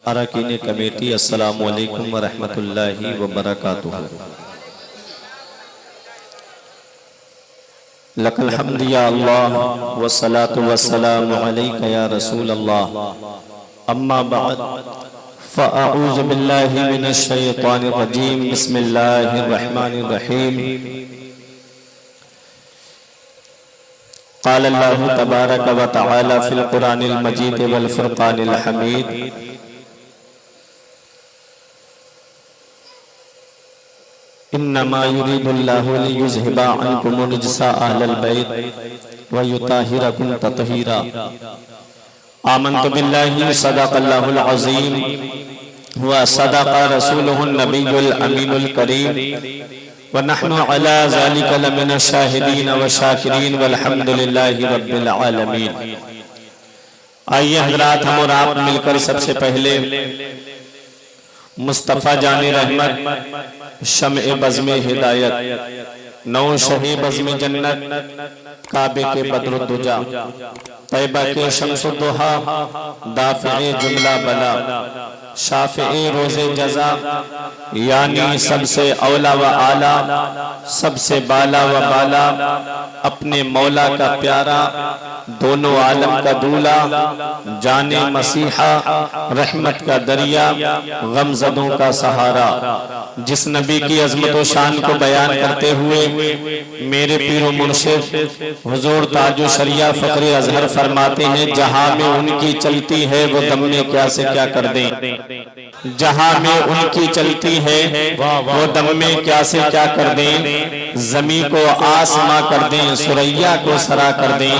अरकान कमेटी अस्सलामु अलैकुम व रहमतुल्लाहि व बरकातुहू। लकल हम्द या अल्लाह व सलातु व सलामु अलैका या रसूल अल्लाह। अम्मा बअद फ़अऊज़ु बिल्लाहि मिनश शैतानिर रजीम। बिस्मिल्लाहिर रहमानिर रहीम। क़ाल अल्लाहु तबारक व तआला फ़िल क़ुरानिल मजीद वल फ़ुरक़ानिल हमीद। इन्नमा युरीदुल्लाहु लियुज़हिबा अन्कुमुर रिज्सा अहलल बैत व युताहिरकुम तत्हीरा। आमन्तु बिल्लाहि सदक़ल्लाहुल अज़ीम व सदक़ रसूलुहुन नबियुल अमीनुल करीम व नहनु अला ज़ालिका लमिनश शाहिदीन व शाकिरीन वल्हम्दुलिल्लाहि रब्बिल आलमीन। आइए हज़रात, हम और आप मिलकर सबसे पहले मुस्तफ़ा जाने रहमत, शम्ए बज़्मे हिदायत, नौ शही बज़्मे जन्नत, काबे के बद्रुद्दुजा, तैबा के शम्सुद्दुहा, दाफ़िए जुमला बला, शाफ़िए रोज़े जज़ा, यानी सबसे औला व आला, सबसे बाला व बाला, अपने मौला का प्यारा, दोनों आलम का दूल्हा, जाने मसीहा, रहमत का दरिया, गमज़दों का सहारा, जिस नबी की अज़मत व शान को बयान करते हुए मेरे पीरो मुर्शिद हुज़ूर ताजो शरिया फ़ख्रे अज़हर फरमाते हैं, जहां में उनकी चलती है वो दम में क्या से क्या कर दें। जहां में उनकी चलती है वो दम में क्या से क्या कर दें। ज़मी को आसमां कर दें, सुरैया को सरा कर दें,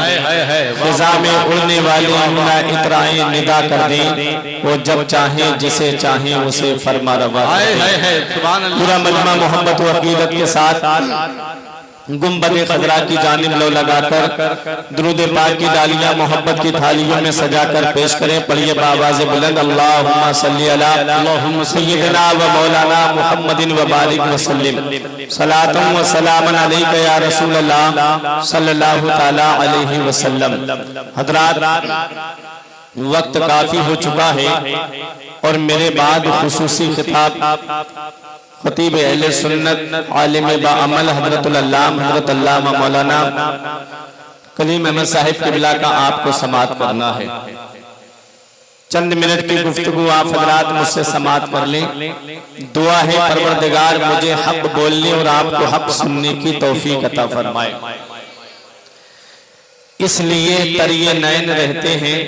फ़िज़ा में उड़ने वाले मुना इतराएं निदा कर दें। वो जब चाहें जिसे चाहें उसे फरमा रवा। पूरा मजमा मोहब्बत व अक़ीदत के साथ गुंबद खजरा की जानिब लो लगाकर दुरूद पाक की डालियां मोहब्बत की थालियों में सजाकर पेश करें। पढ़िए बावाज़ बुलंद, अल्लाहुम्मा सल्ली अला सय्यिदना व मौलाना मुहम्मदिन व बारिक व सल्लिम सलातन व सलामन अलैका या रसूल अल्लाह सल्लल्लाहु तआला अलैहि वसल्लम। हज़रात, वक्त काफी हो चुका है और मेरे बाद खुसूसी खिताब खतीब अहले सुन्नत आलिम बाअमल हज़रतुल अल्लाम हज़रत अल्लामा मौलाना कलीम अहमद साहिब क़िबला का आपको समाअत करना है। चंद मिनट की गुफ्तगू आप हज़रात मुझसे समाअत कर लें। दुआ है परवरदिगार मुझे हक बोलने और आपको हक सुनने की तौफीक अता फरमाए। इसलिए तरिये नैन रहते हैं।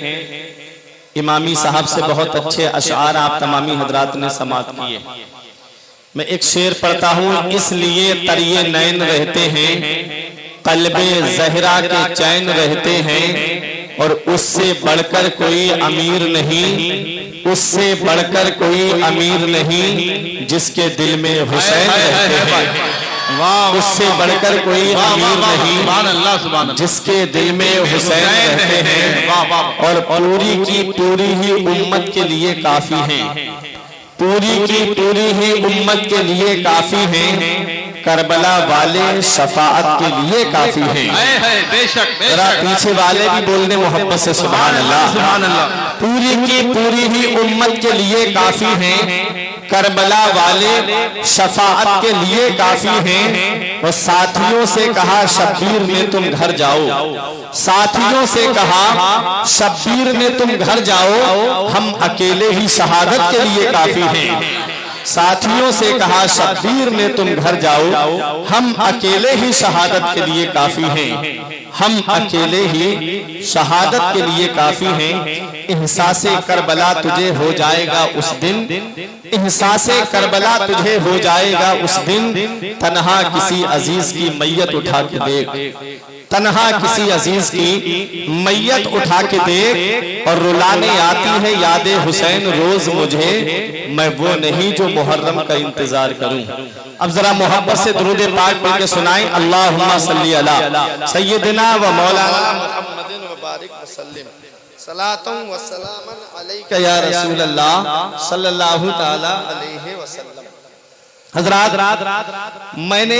इमामी साहब से बहुत अच्छे अशआर आप तमामी हज़रात ने समाअत किए। मैं एक शेर पढ़ता हूँ। इसलिए तरिये नैन रहते हैं, कल्बे ज़हरा के चैन रहते हैं, और उससे बढ़कर कोई अमीर नहीं, उससे बढ़कर कोई अमीर नहीं जिसके दिल में हुसैन रहते हैं। उससे बढ़कर कोई अमीर नहीं जिसके दिल में हुसैन रहते हैं, और पूरी की पूरी ही उम्मत के लिए काफी हैं। पूरी की पूरी ही उम्मत के लिए काफी हैं, करबला वाले शफाअत के लिए काफी हैं। बेशक पीछे वाले भी बोलने मोहब्बत से सुभान अल्लाह। पूरी की पूरी ही उम्मत के लिए काफी हैं, करबला वाले शफाअत के लिए काफी हैं। और साथियों से कहा शब्बीर ने तुम घर जाओ, साथियों से कहा शब्बीर ने तुम घर जाओ, हम अकेले ही शहादत के लिए काफी हैं। साथियों से कहा शब्बीर ने तुम घर जाओ, हम अकेले ही शहादत के लिए काफी हैं। हम अकेले ही शहादत के लिए काफी हैं। एहसासे करबला तुझे हो जाएगा उस दिन, एहसासे करबला तुझे हो जाएगा उस दिन, तन्हा किसी अजीज की मैयत उठा के देख, तन्हा किसी अजीज की मैयत उठा के देख, और रुलाने आती है यादे हुसैन रोज मुझे, मैं वो नहीं जो मुहर्रम का इंतजार करूं। अब जरा मोहब्बत से दुरूद पाक पढ़ के सुनाएं। अल्लाहुम्मा सल्ली अला सय्यिदना व मौलाना मुहम्मदिन व बारिक व सल्लिम सलातन व सलामन अलैका या रसूल अल्लाह सल्लल्लाहु तआला अलैहि वसल्लम। हजरात, मैंने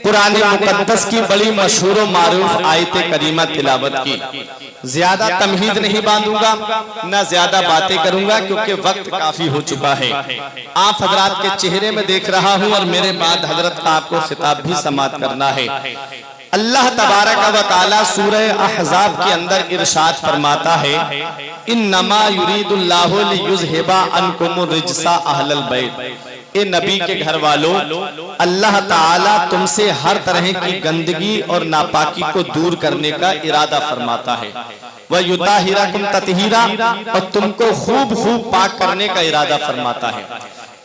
कुरान मुकद्दस की बड़ी मशहूर मारूफ आयत करीमा तिलावत की। ज्यादा तमहीद नहीं बांधूंगा, ना ज्यादा बातें करूंगा, क्योंकि वक्त काफी हो चुका है। आप हजरात के चेहरे में देख रहा हूं और मेरे बाद हजरत का आपको खिताब भी समाप्त करना है। अल्लाह तबारक व तआला सूरह अहज़ाब के अंदर इरशाद फरमाता है, इन्नमा युरीदुल्लाहु लियुज़हिबा अन्कुमुर रिज्सा अहलल बैत। ए नबी के घर वालों, अल्लाह ताला तुमसे हर तरह की गंदगी और नापाकी को दूर करने का इरादा फरमाता है। वह युताहिरकुम ततहीरा, और तुमको खूब खूब पाक करने का इरादा फरमाता है।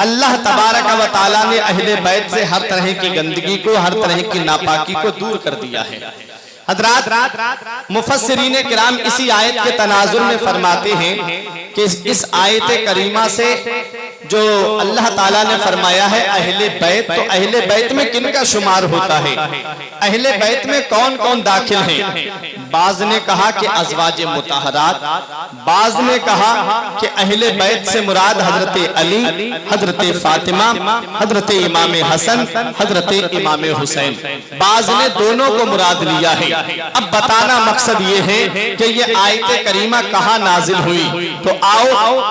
अल्लाह तबारक व तआला ने अहले बैत से हर तरह की गंदगी को, हर तरह की नापाकी को दूर कर दिया है। हजरात, मुफस्सिरीन किराम इसी आयत के तनाजुर में फरमाते हैं कि इस आयत करीमा से जो अल्लाह ताला ने फरमाया है अहले बैत, तो अहले बैत में किनका शुमार होता है? अहले बैत में कौन कौन दाखिल हैं? बाज ने कहा कि अज़वाजे मुताहरात, बाज ने कहा कि अहले बैत से मुराद हजरत अली, हजरत फातिमा, हजरत इमाम हसन, हजरत इमाम हुसैन। बाज ने दोनों को मुराद लिया है। अब बताना मकसद ये है कि ये आयत करीमा कहाँ नाजिल हुई, तो आओ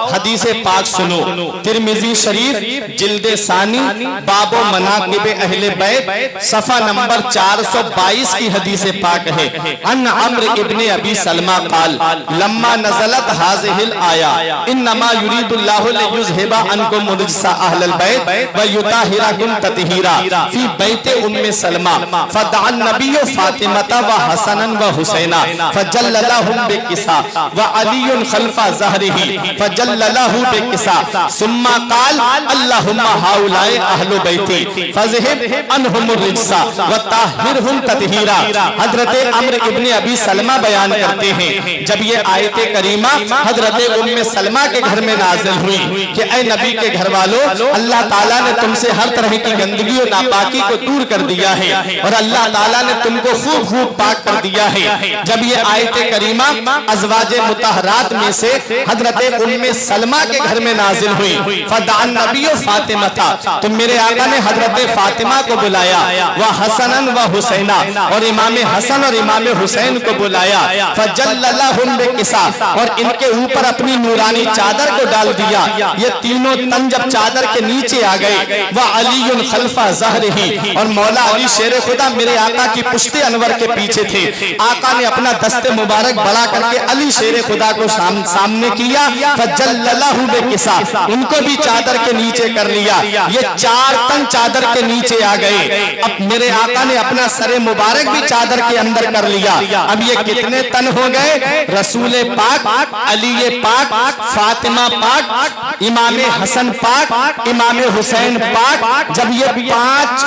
हदीस पाक सुनो। तिरमिज़ी शरीफ जिल्दे सानी बाबो मनाकिब अहले बैत सफा नंबर 422 की हदीस पाक है। अन अम्र इब्ने अबी सलमा काल लम्मा नज़लत हाज़िहिल आया इन्नमा युरीदुल्लाहु लियुज़हिबा अन्कुम रिज्सा अहलल बैत व युताहिरकुम ततहीरा फी बैते उम्मे सलमा फदअन नबिय्यु फातिमता व हसनन व हुसैना फजल्ललहुम बिकिसा व अलीयुन खल्फा ज़हरिही फजल्ललहु बिकिसा सुम्मा काल अल्लाहुम्मा हाउलाए अहलु बैती फज़हिब अनहुमुर रिज्सा व ताहिरहुम ततहीरा। हजरत अम्र इब्ने अबी सलमा बयान करते हैं, जब ये आयत करीमा हजरत उम्मे सलमा के घर में नाज़िल हुई कि ऐ नबी के घर वालों, अल्लाह ताला ने तुमसे हर तरह की गंदगी और नापाकी को दूर कर दिया है और अल्लाह ताला ने तुमको खूब खूब पाक कर दिया है। जब ये आयत करीमा अज़वाजे मुताहरात में से हजरत उम्मे सलमा के घर में नाज़िल हुई, फदान नबी फातिमा था, तो मेरे आका ने हजरत फातिमा को बुलाया, वह हसनन व हुसैना, और इमाम हसन और इमाम हुसैन को बुलाया, फजल्ललहुम बिकिसा, और इनके ऊपर अपनी नूरानी चादर को डाल दिया। ये तीनों तन जब चादर के नीचे आ गए, वह अलीयुन खल्फा ज़हरिही, और मौला अली शेर खुदा मेरे आका की पुश्ते अनवर के पीछे थे। आका ने अपना दस्ते मुबारक बड़ा करके अली शेर खुदा को सामने किया, फजल्ललहु बिकिसा, उनको भी चादर के नीचे कर लिया। ये 4 तन चादर के नीचे आ गए। अब मेरे आका ने अपना सरे मुबारक भी चादर के अंदर कर लिया। अब ये कितने तन हो गए? रसूल पाक, अली पाक, फातिमा पाक, इमाम हसन पाक, इमाम हुसैन पाक। जब ये 5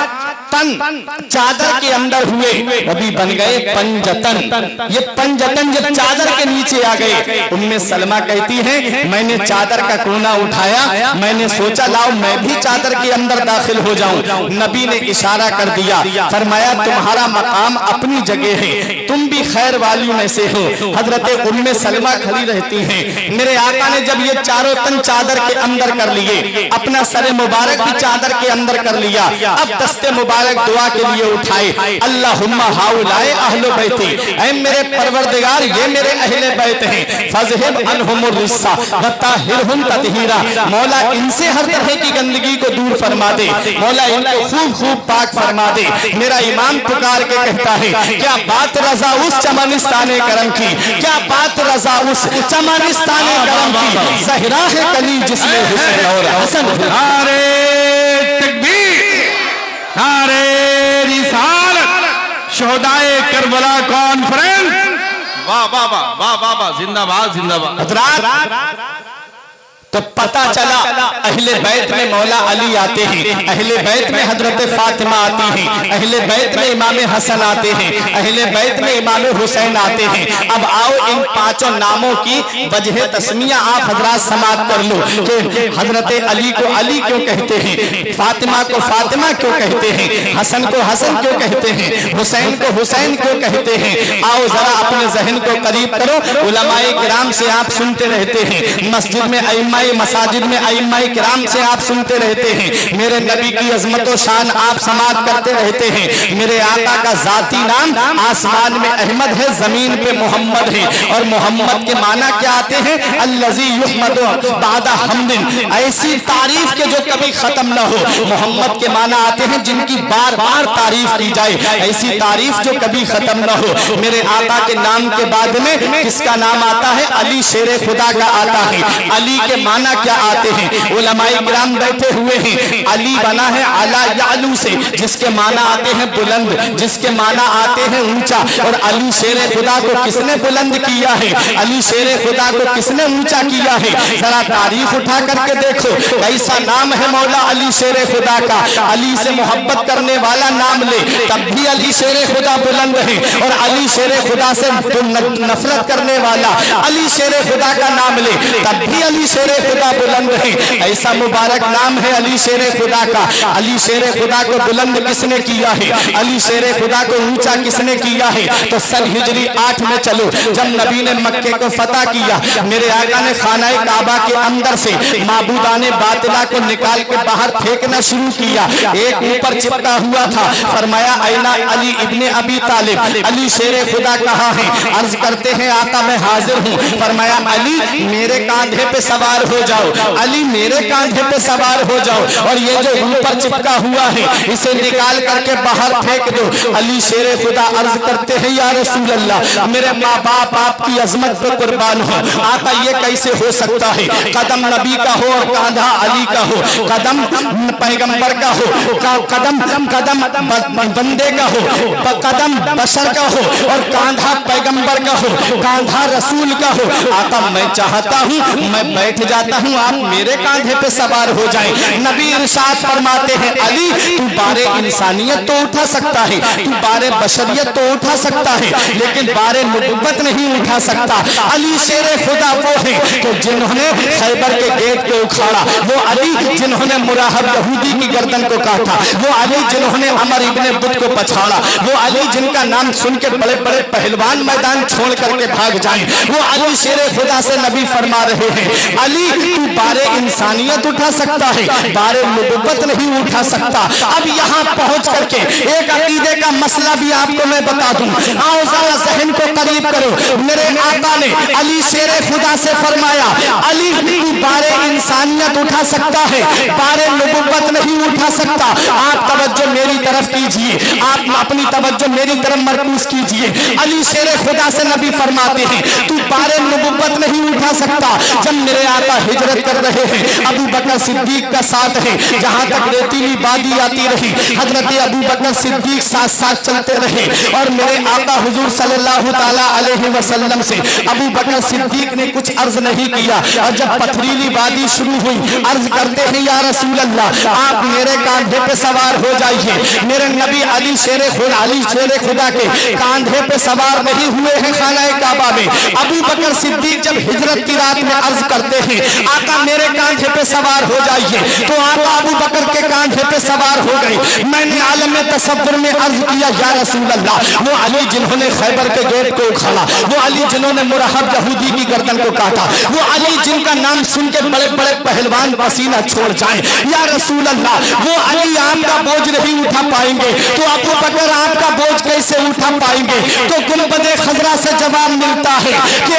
तन चादर के अंदर हुए, अभी बन गए पंजतन। ये पंजतन जब चादर के नीचे आ गए, उम्मे सलमा कहती है मैंने चादर का कोना उठाया, मैंने सोचा लाओ मैं भी चादर के अंदर दाखिल हो जाऊं। नबी ने इशारा कर दिया, फरमाया तुम्हारा मकाम अपनी जगह है, तुम भी खैर वाली में से हो। हजरत उम्मे सलमा खड़ी रहती हैं। मेरे आका ने जब ये 4 तन चादर के अंदर कर लिए, अपना सरे मुबारक भी चादर के अंदर कर लिया। अब दस्ते मुबारक दुआ के लिए उठाए, अल्लाहुम्मा हाउलाए अहलु बैती, ऐ मेरे परवरदिगार ये मेरे अहले बैत हैं, फज़हिब अनहुमुर रिज्सा व ताहिरहुम ततहीरा। मौला इनसे हर तरह की गंदगी को दूर फरमा दे, मौला इनको खूब खूब पाक फरमा दे। मेरा इमाम पुकार के कहता है, क्या बात रजा उस चमनिस्ताने करम की, क्या बात रजा उस चमनिस्ताने करम की, ज़हरा है कली जिसमें हुसैन और हसन। नारे तकबीर, नारे रिसालत, शोहदाए करबला कॉन्फ्रेंस, वाह वाह वाह वाह वाह वाह, जिंदाबाद जिंदाबाद। तो पता चला अहले बैत में मौला अली आते हैं, अहले बैत में हजरत फातिमा आती हैं, अहले बैत में इमाम हसन आते हैं, अहले बैत में इमाम हुसैन आते हैं। अब आओ इन 5 नामों की वजह तस्मिया आप हजरात समाप्त कर लो कि हजरत अली को अली क्यों कहते हैं, फातिमा को फातिमा क्यों कहते हैं, हसन को हसन क्यों कहते हैं, हुसैन को हुसैन क्यों कहते हैं। आओ जरा अपने जहन को करीब करो, उलमाए किराम से आप सुनते रहते हैं, मस्जिद में अइम्मा अइम्माए मसाजिद में अइम्माए किराम से आप सुनते रहते हैं, मेरे नबी की अजमत व शान आप समाअत करते रहते हैं। मेरे आका का जाती नाम आसमान में अहमद है, जमीन पे मोहम्मद है, और मोहम्मद के माना क्या आते हैं? अल्लज़ी युहमदु बादा हम्दिन, ऐसी तारीफ के जो कभी खत्म ना हो। मोहम्मद के माना आते हैं जिनकी बार बार तारीफ की जाए, ऐसी तारीफ जो कभी खत्म ना हो। मेरे आका के नाम के बाद में किसका नाम आता है? अली शेरे खुदा का आता है। अली के माना क्या आते हैं? उलमाए किराम बैठे हुए हैं। अली बना है अला यालू से, जिसके माना आते हैं बुलंद, जिसके माना आते हैं ऊंचा। और अली शेरे खुदा को किसने बुलंद किया है? अली शेरे खुदा को किसने ऊंचा किया है? जरा तारीफ उठा करके देखो, कैसा नाम है मौला अली शेरे खुदा का। अली से मोहब्बत करने वाला नाम ले तब भी अली शेरे खुदा बुलंद है, और अली शेरे खुदा से नफरत करने वाला अली शेरे खुदा का नाम ले तब भी अली शेरे खुदा बुलंद है। ऐसा मुबारक नाम है अली शेरे खुदा का। अली शेरे खुदा को बुलंद किसने किया है? अली शेरे खुदा को ऊंचा किसने किया है? तो सन हिजरी 8 में चलो, जब नबी ने मक्के को फतह किया, मेरे आका ने खानाए काबा के अंदर से माबूदाने बातिला को निकाल के बाहर फेंकना शुरू किया। एक ऊपर चिपका हुआ था, फरमाया ऐना अली इब्ने अबी तालिब, अली शेरे खुदा कहाँ है? अर्ज करते हैं आका मैं हाजिर हूँ। फरमाया अली मेरे कांधे पे सवार हो जाओ, अली मेरे कांधे पे सवार हो जाओ, और ये जो ऊपर चिपका हुआ है इसे निकाल करके बाहर फेंक दो। अली शेरे खुदा अर्ज करते हैं या रसूल अल्लाह, मेरे माँ बाप आपकी अजमत पे कुर्बान हो। आका ये कैसे हो सकता है? कदम नबी का हो और कांधा अली का हो, कदम पैगंबर का हो, कदम कदम बंदे का हो, कदम बशर का हो, और कांधा पैगंबर का हो, कांधा रसूल का हो। आका मैं चाहता हूँ मैं बैठ जाता हूँ, आप मेरे कांधे पे सवार हो जाए। नबी इरशाद फरमाते हैं अली तू बारे इंसानियत तो उठा सकता है, तू बारे बशरियत तो उठा सकता है, लेकिन बारे नबुव्वत नहीं उठा सकता। अली शेरे खुदा वो है तो जिन्होंने खैबर के गेट को उखाड़ा, वो अली जिन्होंने मुराहब यहूदी की गर्दन को काटा, वो अली जिन्होंने अमर इब्ने बुत को पछाड़ा, वो अली जिनका नाम सुन के बड़े बड़े पहलवान मैदान छोड़ करके भाग जाए, वो अली शेरे खुदा से नबी फरमा रहे हैं अली तू बारे इंसानियत उठा सकता है, बारे नबुव्वत नहीं उठा सकता। अब यहाँ पहुंच करके एक अकीदे का मसला भी आपको मैं बता दूं, आओ जरा ज़हन को करीब करो। मेरे आका ने अली शेरे खुदा से फरमाया अली तू बारे इंसानियत उठा सकता है, बारे नबुव्वत नहीं उठा सकता। आप तवज्जो मेरी तरफ कीजिए, आप अपनी तवज्जो मेरी तरफ मरकूज कीजिए। अली शेरे खुदा से नबी फरमाते हैं तू बारे नबुव्वत नहीं उठा सकता। जब मेरे आका हिजरत कर रहे हैं, अबू बकर सिद्दीक का साथ है, जहां तक रेतीली वादी आती रही हजरत अबू बकर सिद्दीक साथ साथ चलते रहे, और मेरे आका हुजूर सल्लल्लाहु ताला अलैहि वसल्लम से अबू बकर सिद्दीक ने कुछ अर्ज नहीं किया। और जब पथरीली वादी शुरू हुई, अर्ज करते हैं या रसूल अल्लाह आप मेरे कांधे पे सवार हो जाइए। मेरे नबी अली शेरे खुदा के कांधे पे सवार नहीं हुए हैं खानाए काबा में। अबू बकर सिद्दीक जब हिजरत की रात में अर्ज करते हैं आका मेरे कांधे पे सवार हो जाइए, तो आका अबू बकर के कांधे पे सवार हो गए। मैंने आलम तसव्वुर में अर्ज किया या रसूल अल्लाह वो अली जिन्होंने खैबर के गेट को उखाड़ा, वो अली जिन्होंने मुरहब यहूदी की गर्दन को काटा, वो अली जिनका नाम सुन के बड़े बड़े पहलवान पसीना छोड़ जाए, या रसूल अल्लाह वो अली आपका बोझ नहीं उठा पाएंगे, तो अबू बकर आपका बोझ कैसे उठा पाएंगे? तो गुंबदे खजरा से जवाब मिलता है कि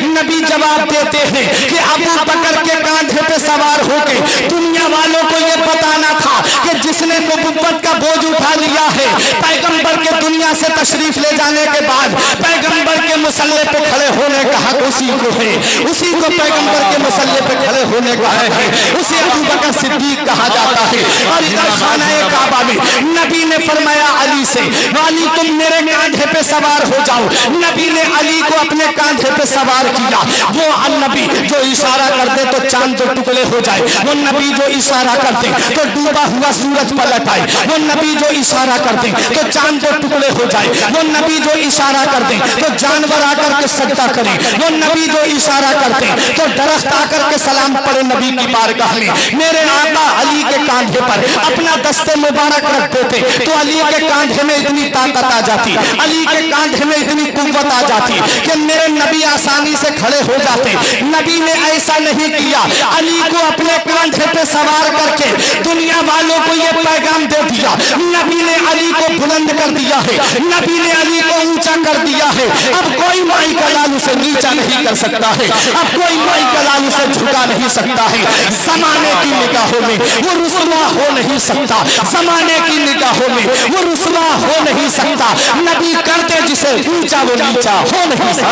नबी जवाब देते हैं कि अबू बकर के कांधे पे सवार होके दुनिया वालों को ये बताना था कि जिसने नबुव्वत का बोझ उठा लिया है, पैगंबर के दुनिया से तशरीफ ले जाने के बाद पैगंबर के मुसल्ले पे खड़े होने का हक उसी को है, उसी को पैगंबर के मुसल्ले पे खड़े होने का हक है, उसे अबू बकर सिद्दीक कहा जाता है। और इधर खानाए काबा में नबी ने फरमाया अली से अली तुम मेरे कांधे पे सवार हो जाओ। नबी ने अली को अपने कांधे पे सवार किया। वो नबी जो इशारा करते तो चांद तो टुकड़े हो जाए, वो नबी जो इशारा करते तो डूबा हुआ सूरज सूरज पलट आए, वो नबी जो इशारा कर दें तो चांद के टुकड़े हो जाए, वो नबी जो इशारा कर दें तो जानवर आकर के सजदा करें, वो नबी जो इशारा करते तो दरख्त आकर के सलाम पड़े नबी की बारगाह में। मेरे आका अली के कांधे पर अपना दस्ते मुबारक रख देते तो अली के कांधे में इतनी ताकत आ जाती, अली के कांधे में इतनी कुव्वत आ जाती कि मेरे नबी आसानी से खड़े हो जाते। नबी ने ऐसा नहीं किया, अली को अपने कांधे पे सवार करके दुनिया वालों को ये पैगाम दे दिया, नबी ने अली को बुलंद कर दिया है, नबी ने अली को ऊंचा कर दिया है। अब कोई माई का लाल उसे नीचा नहीं कर सकता है, अब कोई माई का लाल उसे झुका नहीं सकता है। जमाने की निगाहों में वो रुसवा हो नहीं सकता, जमाने की निगाहों में वो रुसवा हो नहीं सकता। नबी करते जिसे ऊंचा वो नीचा हो नहीं सकता।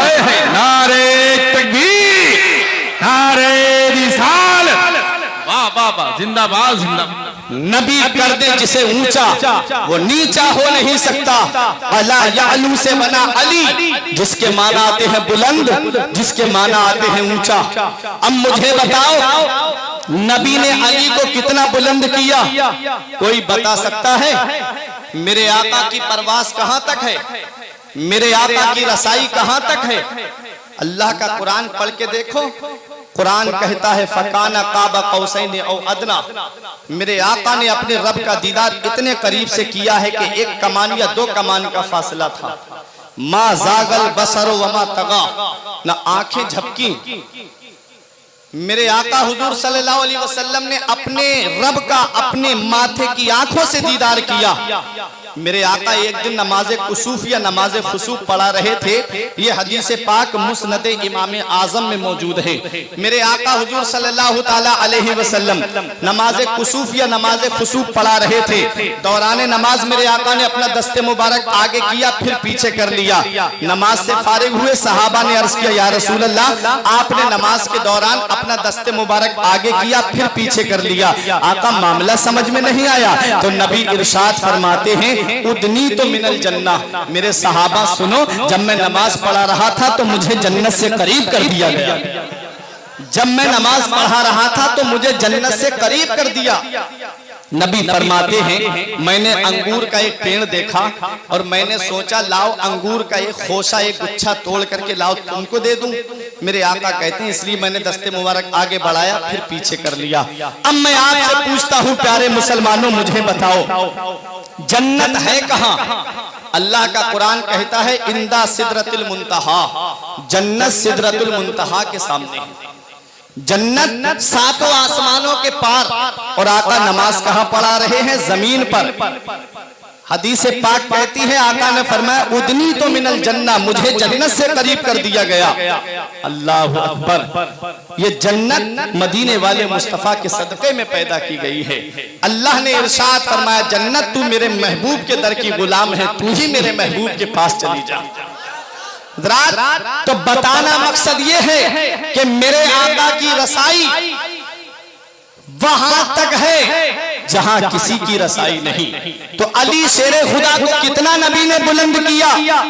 नारे तकबीर, नारे रिसालत, वाह वाह वाह, जिंदाबाद जिंदाबाद। नबी कर दे जिसे ऊंचा वो नीचा हो नहीं सकता। अला यालू से बना अली, जिसके माना आते हैं बुलंद, जिसके माना आते हैं ऊंचा। अब मुझे बताओ नबी ने अली को कितना बुलंद किया, कोई बता सकता है? मेरे आका की परवास कहां तक है, मेरे आका की रसाई कहां तक है? अल्लाह का कुरान पढ़ के देखो, कुरान कहता है फकाना काबा कौसैन औ अदना। मेरे आका ने अपने रब का दीदार इतने करीब से किया है कि एक कमान या दो कमान का फासला था। मा जागल बसरो वमा तगा, न आंखें झपकी। मेरे आका हुजूर सल्लल्लाहु अलैहि वसल्लम ने अपने रब का अपने माथे की आंखों से दीदार किया। मेरे आका एक दिन नमाज कुसूफ या नमाज खुसूफ पढ़ा रहे थे, ये हदीस पाक मुस्नद इमाम आजम में मौजूद है। मेरे आका हुजूर सल्लल्लाहु ताला अलैहि वसल्लम नमाज कुसूफ या नमाज खुसूफ पढ़ा रहे थे। दौरान नमाज मेरे आका ने अपना दस्ते मुबारक आगे किया, फिर पीछे कर लिया। नमाज से फारिग हुए सहाबा ने अर्ज किया, या रसूल अल्लाह, आपने नमाज के दौरान अपना दस्ते मुबारक आगे किया फिर पीछे कर लिया, आका मामला समझ में नहीं आया। तो नबी इरशाद फरमाते हैं उदनी तो मिनल जन्ना। मेरे सहाबा सुनो, जब मैं नमाज पढ़ा रहा था तो मुझे जन्नत से करीब कर दिया गया। जब मैं नमाज पढ़ा रहा था तो मुझे जन्नत से करीब कर दिया। नबी फरमाते हैं मैंने अंगूर का एक पेड़ देखा और मैंने सोचा लाओ अंगूर का एक खोसा, एक गुच्छा तोड़ करके लाओ तुमको दे दूं। मेरे आका कहते हैं इसलिए मैंने दस्ते मुबारक आगे बढ़ाया फिर पीछे कर लिया। अब मैं आपसे पूछता हूं प्यारे मुसलमानों, मुझे बताओ जन्नत है कहां? अल्लाह का कुरान कहता है इंदा सिदरतुल मुंतहा, जन्नत सिदरतुल मुंतहा के सामने है। जन्नत सातों आसमानों के पार। और आका नमाज कहां पढ़ा रहे हैं? जमीन पर। हदीस पाक कहती है आका ने फरमाया उदनी तो मिनल जन्ना, मुझे जन्नत से करीब कर दिया गया। अल्लाह अकबर। ये जन्नत मदीने वाले मुस्तफा के सदक़े में पैदा की गई है। अल्लाह ने इरशाद फरमाया जन्नत तू मेरे महबूब के दर की गुलाम है, तू ही मेरे महबूब के पास चली जा। तो बताना मकसद ये है कि मेरे आका की रसाई वहां तक है जहां किसी की रसाई नहीं। तो अली शेरे खुदा को कितना नबी ने बुलंद किया।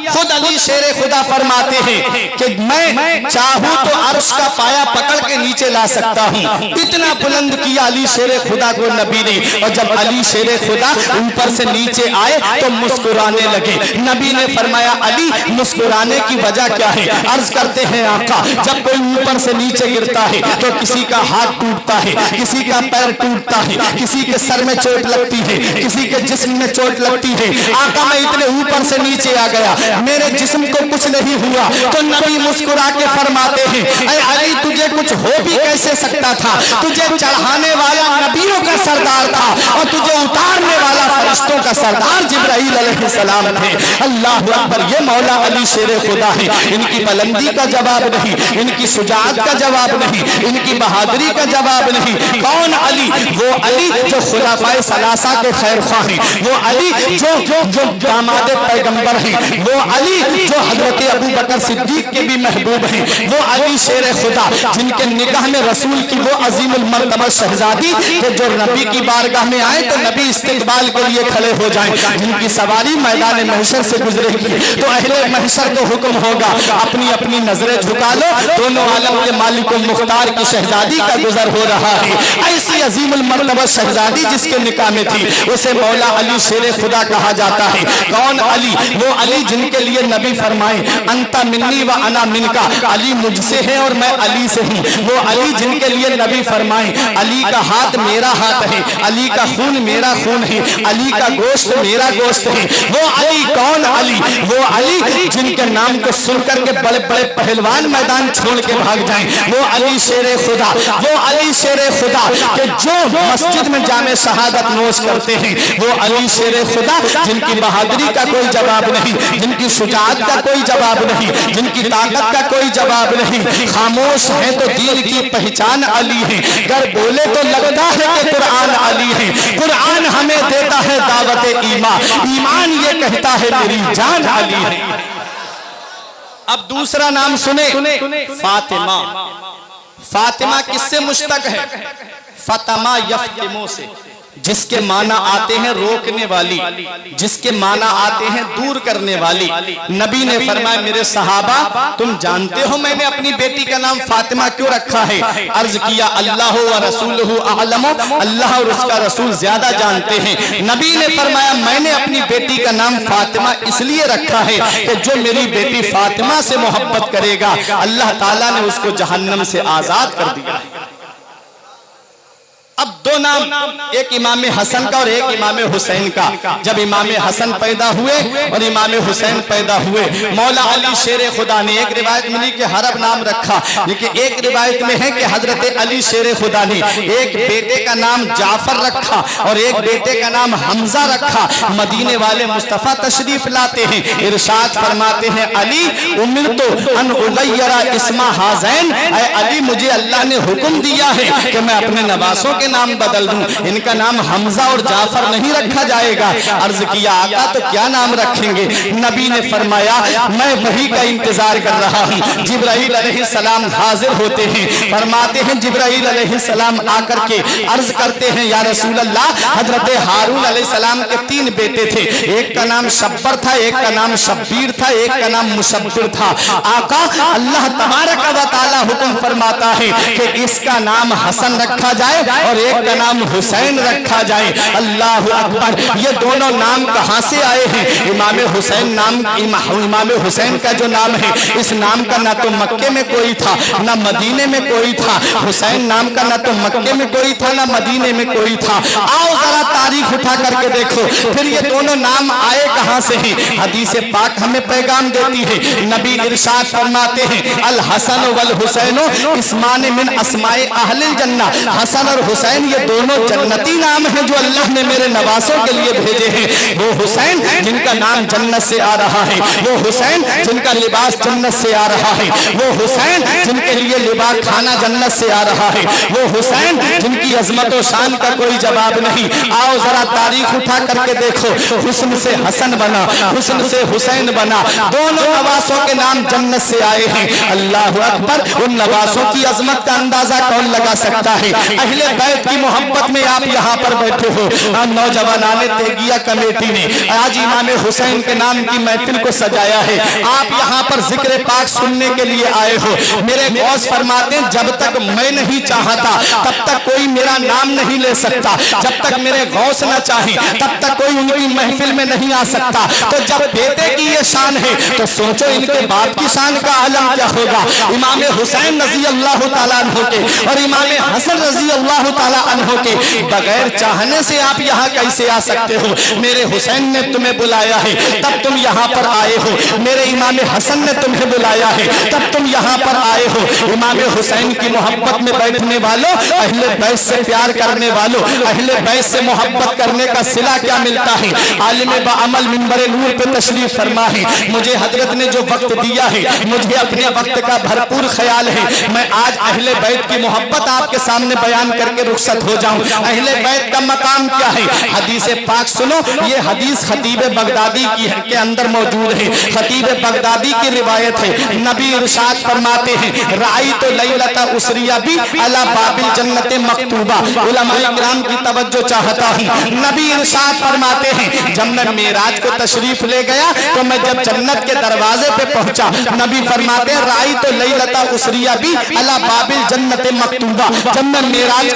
खुद अली शेरे खुदा फरमाते हैं कि मैं चाहूं तो अर्श का पाया पकड़ के नीचे ला सकता हूं, इतना बुलंद किया अली शेरे खुदा को नबी ने। और जब अली शेरे खुदा ऊपर से नीचे आए तो मुस्कुराने लगे। नबी ने फरमाया अली मुस्कुराने की वजह क्या है? अर्ज करते हैं आका जब कोई ऊपर से नीचे गिरता है तो किसी का हाथ टूटता है, किसी का पैर टूटता है, किसी के सर में चोट लगती है, किसी के जिस्म में चोट लगती है। आका मैं इतने ऊपर से नीचे आ गया, मेरे जिस्म को कुछ नहीं हुआ। तो नबी मुस्कुरा के फरमाते हैं ऐ अली तुझे कुछ हो भी कैसे सकता था? तुझे चढ़ाने वाला नबियों का सरदार था और तुझे उतारने वाला फरिश्तों का सरदार जिब्राइल अलैहिस्सलाम थे। अल्लाह अकबर। ये मौला अली शेरे खुदा है। इनकी बुलंदी का जवाब नहीं, इनकी शुजाअत का जवाब नहीं, इनकी बहादुरी का जवाब नहीं। कौन अली? वो अली जो खुलाफाए सलासा के खैर ख्वाह हैं, वो अली जो दामाद पैगंबर हैं, वो अली जो हजरत अबू बकर सिद्दीक के भी महबूब हैं, वो अली शेर खुदा जिनके निगाह में रसूल की वो अजीमुल मर्तबा शहजादी कि जो नबी की बारगाह में आए तो नबी इस्तिकबाल के लिए खड़े हो जाएं, जिनकी सवारी मैदान महशर से गुजरेगी तो अहले महशर को हुक्म होगा अपनी अपनी नजरें झुका लो, दोनों आलम के मालिक मुख्तार की शहजादी का गुजर हो रहा है। ऐसी अजीमुल मर्तबा शहजादी जिसके निकाह में थी उसे मौला अली शेर खुदा कहा जाता है। कौन अली? वो अली जिनके लिए नबी फरमाए अंता मिन्नी व अना मिनका, अली मुझसे है और मैं अली से हूँ। वो अली जिनके लिए नबी फरमाए अली का हाथ मेरा हाथ है, अली का खून मेरा खून है, अली का गोश्त मेरा गोश्त है। वो अली कौन अली? वो अली जिनके नाम को सुनकर के बड़े बड़े पहलवान मैदान छोड़ के भाग जाएं। वो अली शेर खुदा, वो अली शेर खुदा के जो मस्जिद में जामे शहादत नोश करते हैं। वो अली शेर खुदा जिनकी बहादुरी का कोई जवाब नहीं, जिनकी शुजाअत का कोई जवाब नहीं, जिनकी ताकत का कोई जवाब नहीं। खामोश है तो दीन की पहचान अली है, अगर बोले तो लगता है कि कुरान अली है। कुरान हमें देता है दावत ईमान, ईमान ये कहता है मेरी जान अली है। अब दूसरा नाम सुने, फातिमा। फातिमा किससे मुश्तक है? फतमा यफ्तिमो से, जिसके माना आते हैं रोकने वाली, जिसके माना आते हैं दूर करने वाली। नबी ने फरमाया मेरे सहाबा तुम जानते हो मैंने अपनी बेटी का नाम फातिमा क्यों रखा है? अर्ज किया अल्लाह व रसूलुहु अअलम, अल्लाह और उसका रसूल ज्यादा जानते हैं। नबी ने फरमाया मैंने अपनी बेटी का नाम फातिमा इसलिए रखा है कि जो मेरी बेटी फातिमा से मोहब्बत करेगा अल्लाह ताला ने उसको जहन्नम से आजाद कर दिया। अब दो नाम, एक इमाम हसन का और एक इमाम हुसैन का। जब इमाम हसन पैदा हुए और इमाम हुसैन पैदा हुए, मौला अली शेर खुदा ने, एक रिवायत मिली कि हरब नाम रखा, लेकिन एक रिवायत में है कि हजरत अली शेर खुदा ने एक बेटे का नाम जाफर रखा और एक बेटे का नाम हमजा रखा। मदीने वाले मुस्तफ़ा तशरीफ लाते हैं, इरशाद फरमाते हैं अली उमिरतु अन उगय्यरा इस्मा हाज़ैन, ऐ अली मुझे अल्लाह ने हुक्म दिया है कि मैं अपने नवासों के नाम बदल दूं, इनका नाम हमजा और जाफर नहीं रखा जाएगा। अर्ज किया आका तो क्या नाम रखेंगे? नबी ने फरमाया मैं वही का इंतजार कर रहा हूं। जिब्राइल अलैहिस्सलाम हाजिर होते हैं, फरमाते हैं जिब्राइल अलैहिस्सलाम आकर के अर्ज करते हैं या रसूल अल्लाह, हजरत हारून अलैहिस्सलाम के 3 बेटे थे, एक का नाम शब्बर था, एक का नाम शब्बीर था, एक का नाम मुशब्बिर था। आका अल्लाह तबारक व तआला हुक्म फरमाता है कि इसका नाम हसन रखा जाए और एक का नाम हुसैन रखा जाए। अल्लाह अकबर। ये दोनों नाम कहां से आए हैं? इमाम हुसैन नाम, इमाम हुसैन का जो नाम है, इस नाम का ना तो मक्के में कोई था ना मदीने में कोई था। हुसैन नाम का ना तो मक्के में कोई था ना मदीने में कोई था। आओ जरा तारीख उठा करके देखो फिर ये दोनों नाम आए कहां से हैं। हदीस पाक हमें पैगाम देती है, नबी इरशाद फरमाते हैं अल हसन वल हुसैन इस्मान मिन अस्माए अहलिल जन्नह। हसन और हुसैन ये दोनों जन्नती नाम हैं जो अल्लाह ने मेरे नवासों के लिए भेजे हैं। वो हुसैन जिनका नाम जन्नत से आ रहा है, वो हुसैन जिनका लिबास जन्नत से आ रहा है, वो हुसैन जिनके लिए लिबास खाना जन्नत से आ रहा है, वो हुसैन जिनकी अजमत और शान का कोई जवाब नहीं। आओ जरा तारीख उठा करके देखो, हुस्न से हसन बना, हुस्न से हुसैन बना, दोनों नवासों के नाम जन्नत से आए हैं। अल्लाह अकबर। उन नवासों की अजमत का अंदाजा कौन लगा सकता है? अहले बैत की मोहब्बत में आप यहाँ पर बैठे हो। नौजवानाने तेगिया कमेटी ने आज इमाम हुसैन के नाम की महफिल को सजाया है। आप यहाँ पर जिक्र पाक सुनने के लिए आए हो। मेरे गौस फरमाते हैं जब तक मैं नहीं चाहता तब तक कोई मेरा नाम नहीं ले सकता, जब तक मेरे गौस न चाहे तब तक कोई उनकी महफिल में नहीं आ सकता। तो जब बेटे की ये शान है तो सोचो इनके बाप की शान का आलम क्या होगा। इमाम हुसैन रजी अल्लाह तआला अन्हु के और इमाम हसन रजी अल्लाह तआला अन्हु के बगैर चाहने से आप यहाँ कैसे आ सकते हो? मेरे हुसैन ने तुम्हें बुलाया है तब तुम यहाँ पर आए हो, मेरे इमाम हसन ने तुम्हें बुलाया है तब तुम यहाँ पर आए हो। इमाम हुसैन की मोहब्बत में बैठने वालों, अहले बैत से प्यार करने वालों, अहले बैत से मोहब्बत करने का सिला क्या मिलता है? आलिम बाअमल मिंबर नूर पे तशरीफ फरमा है। मुझे हजरत ने जो वक्त दिया है, मुझे अपने वक्त का भरपूर ख्याल है। मैं आज अहले बैत की मोहब्बत आपके सामने बयान करके रुखसत हो जाऊं। अहले बैत का मकाम क्या है? हदीस पाक सुनो, ये हदीस खतीब बगदादी की के अंदर मौजूद है। खतीब बगदादी की रिवायत है। नबी इरशाद फरमाते हैं राई तो लैलता उसरिया भी अला बाबिल जन्नत मकतूबा। उलमाए किराम की तवज्जो चाहता हूं। नबी इरशाद फरमाते हैं जब मैं मेराज को तशरीफ ले गया तो मैं जब जन्नत के दरवाजे पे पहुंचा, नबी फरमाते हैं राई तो लैलता उसरिया भी अला बाबिल जन्नत मकतूबा। जब मैं मेराज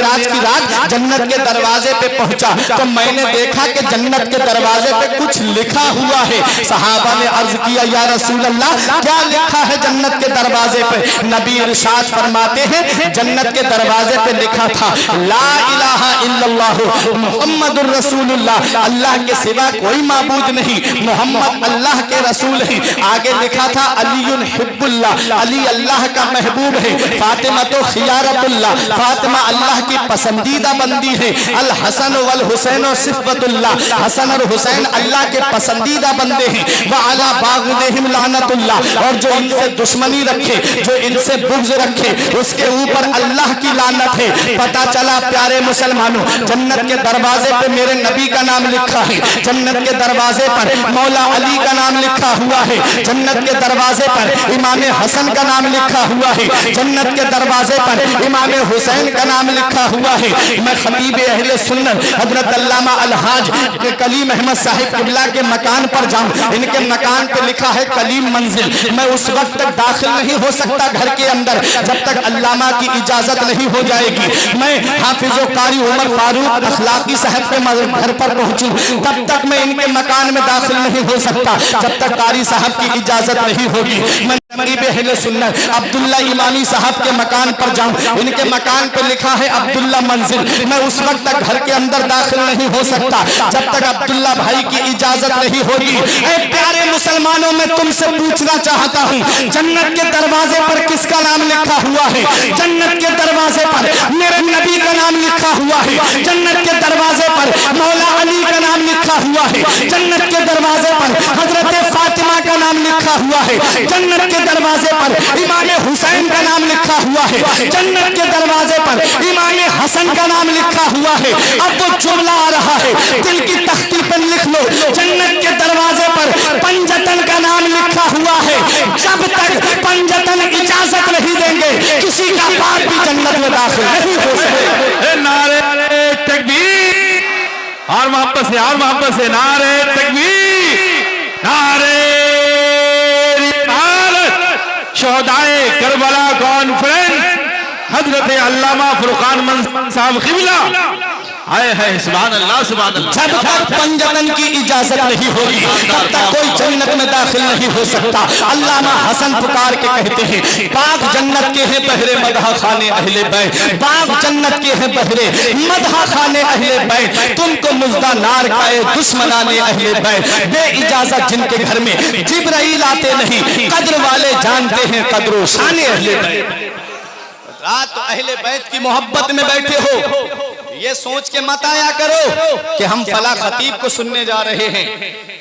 मेराज की रात जन्नत के दरवाजे पे पहुंचा तो मैंने देखा कि जन्नत के दरवाजे पे कुछ लिखा हुआ है। सहाबा ने अर्ज किया, या रसूल अल्लाह, क्या लिखा है जन्नत के दरवाजे पे? नबी इरशाद फरमाते हैं, जन्नत के दरवाजे पे लिखा था, ला इलाहा इल्लल्लाह मुहम्मदुर रसूलुल्लाह, अल्लाह के सिवा कोई माबूद नहीं, मोहम्मद अल्लाह के रसूल हैं। आगे लिखा था, अलीयुन हिब्बुल्लाह, अली अल्लाह का महबूब है। फातिमा तो खियारतुल्लाह, फातिमा अल्लाह की पसंदीदा बंदी है। अल हसन वल हुसैन सिफ़तुल्लाह, हसन और हुसैन अल्लाह के पसंदीदा बंदे हैं। व अला बाग़िहिम लानतुल्लाह, और जो इनसे दुश्मनी रखे, जो इनसे बुग़्ज़ रखे, उसके ऊपर अल्लाह की लानत है। पता चला प्यारे मुसलमानों, जन्नत के दरवाजे पे मेरे नबी का नाम लिखा है, जन्नत के दरवाजे पर मौला अली का नाम लिखा हुआ है, जन्नत के दरवाजे पर इमाम हसन का नाम लिखा हुआ है, जन्नत के दरवाजे पर इमाम हुसैन का नाम लिखा हुआ है। मैं खतीब अहले सुन्नत हजरत अल्लामा अलहाज कलीम अहमद साहिब किबला के मकान पर जाऊं, इनके मकान पे लिखा है कलीम मंजिल। मैं उस वक्त तक दाखिल नहीं हो सकता घर के अंदर जब तक अल्लामा की इजाजत नहीं हो जाएगी। मैं हाफिज कारी उमर फारूक अखलाकी साहब के घर पर पहुंचूं, तब तक मैं इनके मकान में दाखिल नहीं हो सकता जब तक कारी साहब की इजाजत नहीं होगी। मैं अहले सुन्नत अब्दुल्ला इमामी साहब के मकान पर जाऊं, इनके मकान पर लिखा है अब्दुल्ला मंजिल। मैं उस वक्त तक घर के अंदर दाखिल नहीं हो सकता जब तक अब्दुल्ला भाई की इजाजत नहीं होगी। ऐ प्यारे मुसलमानों, मैं तुमसे पूछना चाहता हूं, जन्नत के दरवाजे पर किसका नाम लिखा हुआ है? जन्नत के दरवाजे पर मेरे नबी का नाम लिखा हुआ है, जन्नत के दरवाजे पर मौला अली का नाम लिखा हुआ है, जन्नत के दरवाजे पर हजरत फातिमा का नाम लिखा हुआ है, जन्नत के दरवाजे पर इमाम हुसैन का नाम लिखा हुआ है, जन्नत के दरवाजे पर इमाम हसन का नाम लिखा हुआ है। अब वो जुमला आ रहा है, दिल की तख्ती पर लिख लो, जन्नत के दरवाजे पर पंजतन का नाम लिखा हुआ है। जब तक पंजतन इजाजत नहीं देंगे, किसी का बाप भी जन्नत में दाखिल नहीं हो सके। नारे तकबीर, और मोहब्बत से, और मोहब्बत से, नारे तकबीर, नारे शोहदाए करबला कॉन्फ्रेंस हजरत अल्लामा फुरकान मंसूर साहब क़िबला आए हैं। सुभान अल्लाह, सुभान अल्लाह। जब तक पंजतन की इजाजत नहीं होगी तब तक कोई जन्नत में दाखिल नहीं हो सकता। अल्लामा हसन पुकार के कहते हैं, बाग जन्नत के हैं बहरे मदहा खाने अहले बैत, बाग जन्नत के हैं बहरे मदहा खाने अहले बैत, तुमको मुज्दा नार खाए दुश्मनाने अहले बैत। बे इजाजत जिनके घर में जिब्राइल आते नहीं, कद्र वाले जानते हैं कद्रो शाने अहले बैत। रात तो अहले बैत की मोहब्बत में बैठे हो, ये सोच के मत आया करो कि हम फला खतीब को सुनने जा रहे हैं,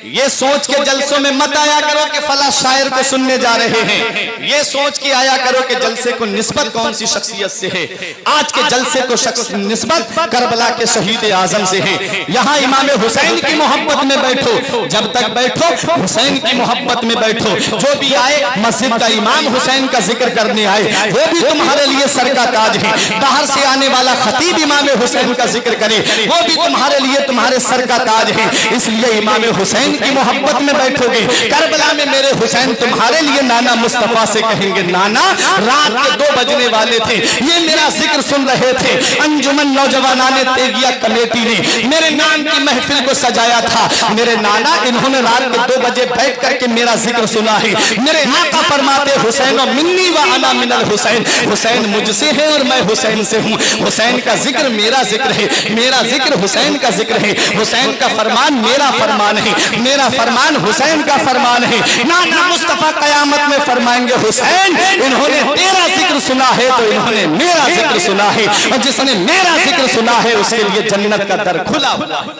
ये सोच के जलसों में मत आया करो कि फला शायर को सुनने जा रहे हैं, ये सोच के आया करो कि जलसे को निस्बत कौन सी शख्सियत से है। आज के जलसे को निस्बत करबला के शहीद आजम से है। यहाँ इमाम हुसैन की मोहब्बत में बैठो, जब तक बैठो हुसैन की मोहब्बत में बैठो। जो भी आए मस्जिद का इमाम हुसैन का जिक्र करने आए, वो भी तुम्हारे लिए सर का ताज है। बाहर से आने वाला खतीब इमाम हुसैन का जिक्र करे, वो भी तुम्हारे लिए तुम्हारे सर का ताज है। इसलिए इमाम हुसैन की मोहब्बत में बैठोगे। करबला में मेरे हुसैन तुम्हारे लिए नाना मुस्तफा से कहेंगे, नाना रात के 2 बजने वाले थे, ये मेरा जिक्र सुन रहे थे। अंजुमन नौजवानाने तेगिया कमेटी ने मेरे नाम की महफिल को सजाया था। मेरे नाना इन्होंने रात के 2 बजे बैठ करके मेरा जिक्र सुना है। मेरे आका फरमाते, हुसैन मिन्नी व अना मिनल हुसैन, हुसैन मुझसे है और मैं हुसैन से हूँ। हुसैन का जिक्र मेरा जिक्र है, मेरा जिक्र हुसैन का जिक्र है। हुसैन का फरमान मेरा फरमान है, मेरा फरमान हुसैन का फरमान है। नाना मुस्तफा कयामत में फरमाएंगे, हुसैन इन्होंने तेरा जिक्र सुना है तो इन्होंने मेरा जिक्र सुना है, और जिसने मेरा जिक्र सुना है उसके लिए जन्नत का दर खुला हुआ है।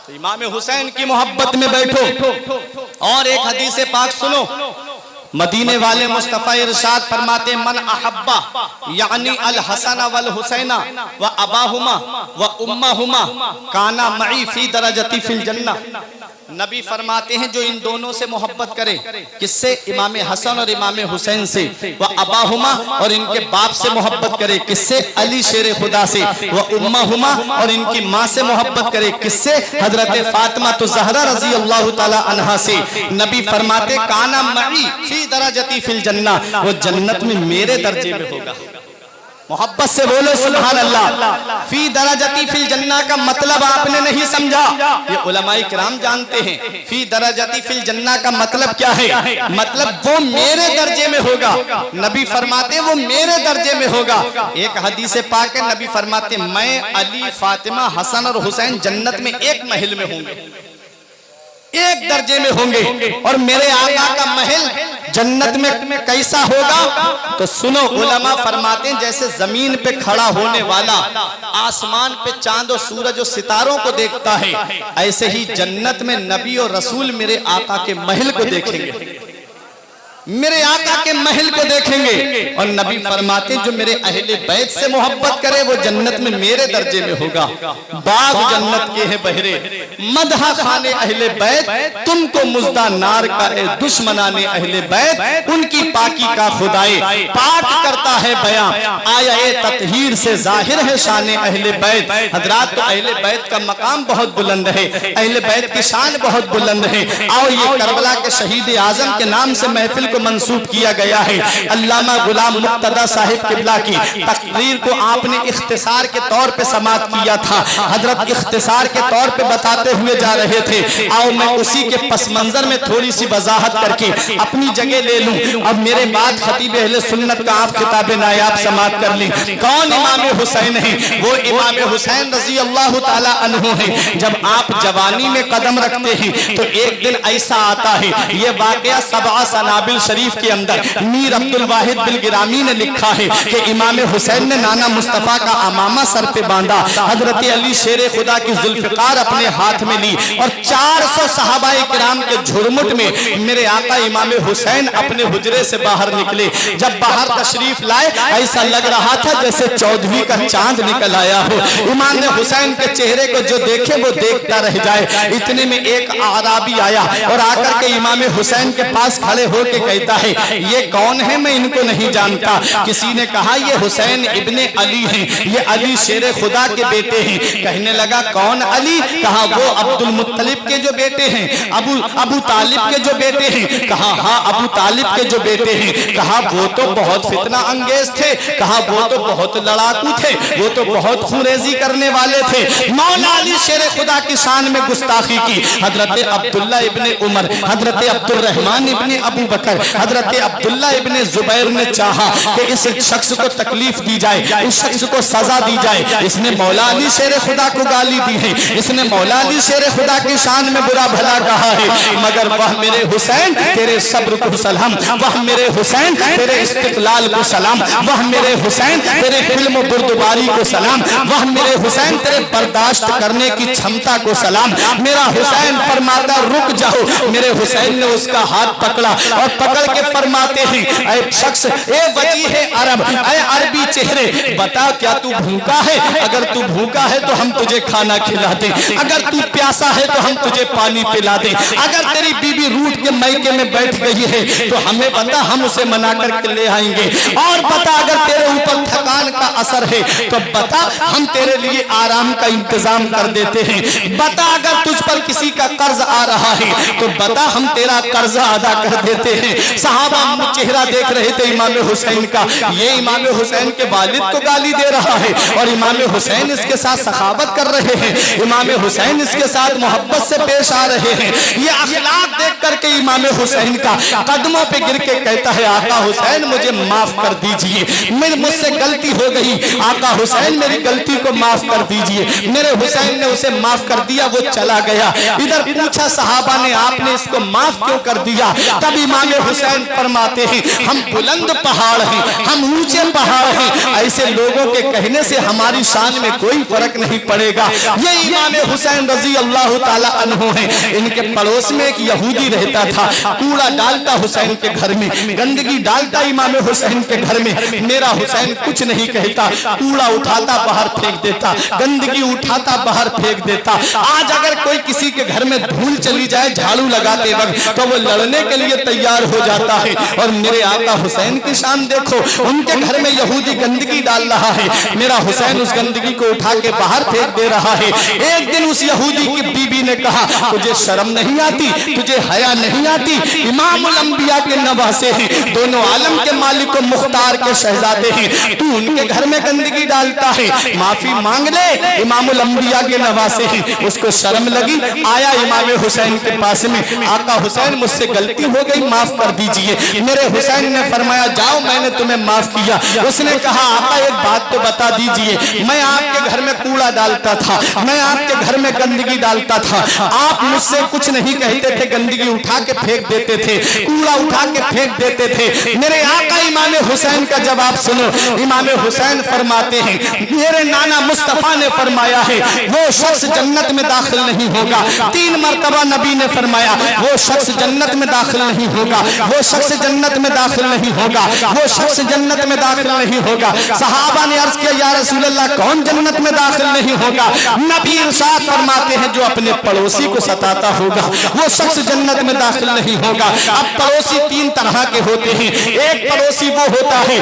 तो इमाम हुसैन की मोहब्बत में बैठो। और एक हदीस पाक सुनो, मदीने वाले मुस्तफा इरशाद फरमाते, मन अहब्बा यानी अल हसन वल हुसैना व अबाहुमा व उम्माहुमा काना मई फी दरजती फिल जन्नह। नबी फरमाते हैं, जो इन दोनों से मोहब्बत करे, किससे? इमाम हसन और इमाम हुसैन से। व अबाहुमा, और इनके बाप से मोहब्बत करे, किससे? अली शेर खुदा से। व उम्माहुमा, और इनकी माँ से मोहब्बत करे, किससे? हजरत फातिमा तो ज़हरा रजी अल्लाह ताला अन्हा से। नबी फरमाते, काना मई फी दरजती फिल जन्नह, वो जन्नत में मेरे दर्जे में होगा। मोहब्बत से बोलो सुभान अल्लाह। फी दरजती फिल जन्ना का मतलब आपने नहीं समझा, ये उलमाए किराम जानते हैं। फी दरजती फिल जन्ना का मतलब क्या है? मतलब वो मेरे दर्जे में होगा। नबी फरमाते वो मेरे दर्जे में होगा। एक हदीस पाक है, नबी फरमाते मैं, अली, फातिमा, हसन और हुसैन जन्नत में एक महल में होंगे, एक दर्जे में होंगे। और मेरे आका का महल जन्नत में कैसा होगा? तो सुनो, उलमा फरमाते हैं जैसे जमीन पे खड़ा होने वाला आसमान पे चांद और सूरज और सितारों को देखता है, ऐसे ही जन्नत में नबी और रसूल मेरे आका के महल को देखेंगे, मेरे आका के महल को देखेंगे। और नबी फरमाते जो मेरे अहले बैत से मोहब्बत करे वो जन्नत में मेरे दर्जे में होगा। बाग जन्नत के हैं बहरे, मदहा खाने अहले बैत, तुमको मुज्दा नार का ए दुश्मनाने अहले बैत, उनकी पाकी का खुदाए पाक करता है बयां, आया ए ततहीर से जाहिर है शाने अहले बैत। हजरात, तो अहले बैत का मकाम बहुत बुलंद है, अहले बैत की शान बहुत बुलंद है। आओ ये करबला के शहीद आजम के नाम से महफिल मंसूब किया गया है। अल्लामा गुलाम मुक्तदा साहिब किबला की तकरीर को आपने इख्तिसार के तौर पे समाप्त किया था। हजरत इख्तिसार के तौर पे बताते हुए जा रहे थे। आओ मैं उसी के पस मंजर में थोड़ी सी वजाहत करके अपनी जगह ले लूं। अब मेरे बाद खतीब अहले सुन्नत का आप खिताब नायाब समाप्त कर ली। कौन इमाम हुसैन है? वो इमाम हुसैन रजी अल्लाह ताला अन्हु है। जब आप जवानी में कदम रखते हैं तो एक दिन ऐसा आता है, ये वाकया सबआ सनाबिल शरीफ के अंदर मीर अब्दुल वाहिद बिल गिरामी ने लिखा है कि इमाम हुसैन ने नाना मुस्तफा का अमामा सर पे बांधा, हजरत अली शेर खुदा की जुल्फिकार अपने हाथ में ली और 400 सहाबाए किराम के झुरमुट में मेरे आका इमाम हुसैन अपने हुजरे से बाहर निकले। जब बाहर तशरीफ लाए ऐसा लग रहा था जैसे 14वीं का चांद निकल आया हो। इमाम हुसैन के चेहरे को जो देखे वो देखता रह जाए। इतने में एक आराबी आया और आकर के इमाम हुसैन के पास खड़े होकर कहता है ये कौन है? मैं इनको नहीं जानता। किसी ने कहा ये हुसैन इब्ने अली हैं, ये अली शेर खुदा के बेटे हैं। कहने लगा कौन अली? कहा वो अब्दुल मुत्तलिब के जो बेटे हैं, अबू तालिब के जो बेटे हैं। कहा हाँ अबू तालिब के जो बेटे हैं। कहा वो तो बहुत फितना अंगेज थे, कहा वो तो बहुत लड़ाकू थे, वो तो बहुत खुरेजी करने वाले थे। मौला अली शेर खुदा की शान में गुस्ताखी की। हजरत अब्दुल्ला इब्ने उमर, हजरत अब्दुल रहमान इब्ने अबू बकर, हजरत अब्दुल्ला इब्ने जुबैर ने चाहा कि इस शख्स को तकलीफ दी जाए, इस शख्स को सजा दी जाए। इसने मौला अली शेर खुदा को गाली दी है, इसने मौला अली शेर खुदा की शान में बुरा भला कहा है। मगर वह मेरे हुसैन तेरे सब्र को सलाम, वह मेरे हुसैन तेरे इस्तिकलाल को सलाम, वह मेरे हुसैन तेरे हिल्म बुर्दबारी को सलाम, वह मेरे हुसैन तेरे बर्दाश्त करने की क्षमता को सलाम। मेरा हुसैन फरमाता रुक जाओ। मेरे हुसैन ने उसका हाथ पकड़ा और पकड़ के फरमाते हैं ऐ शख्स, ए वजीह अरब, ऐ अरबी चेहरे, बता क्या तू भूखा है? अगर तू भूखा है तो हम तुझे खाना खिला दें, अगर तू प्यासा है तो हम तुझे पानी पिला दें, अगर तेरी बीबी रूठ के मैके में बैठ गई है तो हमें बता, हम उसे मना करके ले आएंगे। और बता अगर तेरे ऊपर थकान का असर है तो बता, हम तेरे लिए आराम का इंतजाम कर देते हैं। बता अगर तुझ पर किसी का कर्ज आ रहा है तो बता, हम तेरा कर्ज अदा कर देते हैं। सहाबा चेहरा देख रहे थे इमाम हुसैन का, ये इमाम हुसैन के वालिद को गाली दे रहा है और इमाम हुसैन इसके साथ सखावत कर रहे हैं, इमाम हुसैन इसके साथ मोहब्बत से पेश आ रहे हैं। ये अखलाक देख करके इमाम हुसैन का कदमों पे गिर के कहता है आका हुसैन मुझे माफ कर दीजिए, मुझसे गलती हो गई, आका हुसैन मेरी गलती को माफ कर दीजिए। मेरे हुसैन ने उसे माफ कर दिया, वो चला गया। इधर पूछा सहाबा ने आपने इसको माफ क्यों कर दिया? तब इमाम हुसैन फरमाते हैं हम बुलंद पहाड़ हैं, हम ऊंचे पहाड़ हैं, ऐसे लोगों के कहने से हमारी शान में कोई फर्क नहीं पड़ेगा। ये इमाम हुसैन रजी अल्लाह ताला अन्हु हैं। इनके पड़ोस में एक यहूदी रहता था, कूड़ा डालता हुसैन के घर में, गंदगी डालता इमाम हुसैन के घर में। मेरा हुसैन कुछ नहीं कहता, कूड़ा उठाता बाहर फेंक देता, गंदगी उठाता बाहर फेंक देता। आज अगर कोई किसी के घर में धूल चली जाए झाड़ू लगाते वक्त तो वो लड़ने के लिए तैयार हो जाता है। और मेरे आका हुसैन की शान देखो, उनके घर में यहूदी गंदगी डाल रहा है, मेरा हुसैन उस गंदगी को उठा के बाहर फेंक दे रहा है। एक दिन उस यहूदी की बीबी ने कहा, तुझे शर्म नहीं आती, तुझे हया नहीं आती? इमामुल अंबिया के नवासे हैं, दोनों आलम के मालिक व मुख्तार के शहजादे हैं, तू उनके घर में गंदगी डालता है, माफी मांग ले, इमामुल अंबिया के नवासे हैं। उसको शर्म लगी, आया इमाम हुसैन के पास में, आका हुसैन मुझसे गलती हो गई, माफ कर दीजिए। मेरे हुसैन ने फरमाया, जाओ मैंने तुम्हें माफ किया। उसने कहा, आका एक बात तो बता दीजिए, मैं आपके घर में कूड़ा डालता था, मैं आपके घर में गंदगी डालता था, आप मुझसे कुछ नहीं कहते थे, गंदगी उठा के फेंक देते थे, कूड़ा उठा के फेंक देते थे। मेरे आका इमाम हुसैन का जवाब सुनो। इमाम हुसैन फरमाते हैं, मेरे नाना मुस्तफा ने फरमाया है, वो शख्स जन्नत में दाखिल नहीं होगा। 3 मरतबा नबी ने फरमाया, वो शख्स जन्नत में दाखिल नहीं होगा, वो शख्स जन्नत में दाखिल नहीं होगा, वो शख्स जन्नत में दाखिल नहीं होगा। सहाबा ने अर्ज किया, या रसूल अल्लाह, कौन जन्नत में दाखिल नहीं होगा? नबी इरशाद फरमाते हैं, जो अपने पड़ोसी को सताता होगा, वो शख्स जन्नत में दाखिल नहीं होगा। अब पड़ोसी 3 तरह के होते हैं। एक पड़ोसी वो होता है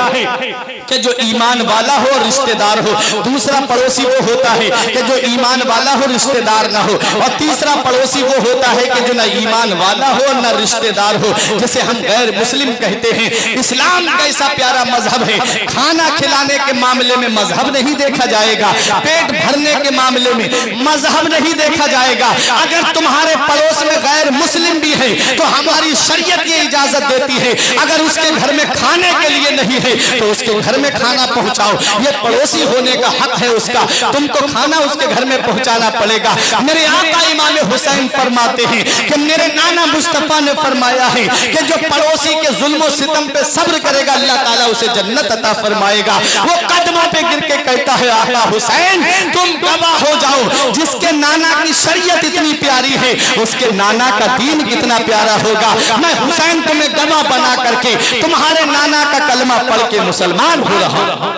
कि जो ईमान वाला हो, रिश्तेदार हो। दूसरा पड़ोसी वो होता है कि जो ईमान वाला हो, रिश्तेदार ना हो। और तीसरा पड़ोसी वो होता है कि जो ना ईमान वाला हो ना रिश्तेदार हो, जिसे हम गैर मुस्लिम कहते हैं। इस्लाम कैसा प्यारा मजहब है, खाना खिलाने के मामले में मजहब नहीं देखा जाएगा, पेट भरने के मामले में मजहब नहीं देखा जाएगा। अगर तुम्हारे पड़ोस में गैर मुस्लिम भी है तो हमारी शरीयत ये इजाजत देती है, अगर उसके घर में खाने के लिए नहीं है तो उसके घर में खाना पहुंचाओ। ये पड़ोसी होने का हक है उसका, तुमको खाना उसके घर में पहुंचाना पड़ेगा। मेरे आका इमाम हुसैन फरमाते हैं कि मेरे नाना मुस्तफा ने फरमाया है कि जो पड़ोसी के जुल्म सितम पे सब्र करेगा, अल्लाह ताला उसे जन्नत अता फरमाएगा। वो कदमों पे गिर के कहता है, आका हुसैन तुम गवाह हो जाओ, जिसके नाना की शरीयत इतनी प्यारी है, उसके नाना का दीन कितना प्यारा होगा। मैं हुसैन तुम्हें गवाह बना करके तुम्हारे नाना का कलमा पढ़ के मुसलमान हो रहा हूं।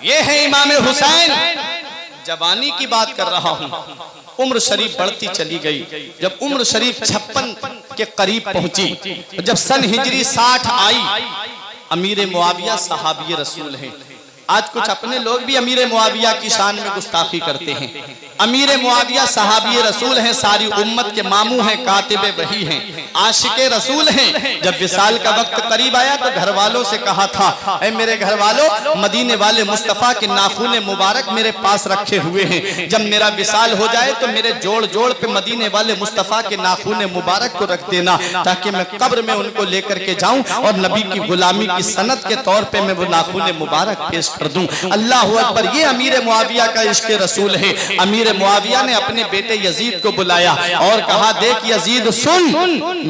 ये है इमाम हुसैन। जवानी की बात कर रहा हूं, उम्र शरीफ बढ़ती चली गई। जब उम्र शरीफ 56 के करीब पहुंची, जब सन हिजरी 60 आई, अमीर मुआविया सहाबी रसूल हैं। आज कुछ अपने लोग भी अमीर मुआविया की शान में गुस्ताखी करते हैं। अमीर मुआविया सहाबी रसूल हैं, सारी उम्मत के मामू हैं, कातिबे वही हैं, आशिके रसूल हैं। जब विसाल का वक्त करीब आया तो घर वालों से कहा था, ऐ मेरे घर वालों, मदीने वाले मुस्तफ़ा के नाखून मुबारक मेरे पास रखे हुए हैं, जब मेरा विसाल हो जाए तो मेरे जोड़ जोड़ पे मदीने वाले मुस्तफ़ा के नाखून मुबारक को रख देना, ताकि मैं कब्र में उनको लेकर के जाऊं और नबी की गुलामी की सनत के तौर पे मैं वो नाखून मुबारक पेश कर दूं। अल्लाहु अकबर। ये अमीर मुआविया का इश्क रसूल है। अमीर मुआविया ने अपने बेटे यजीद को बुलाया और कहा, देख यजीद सुन,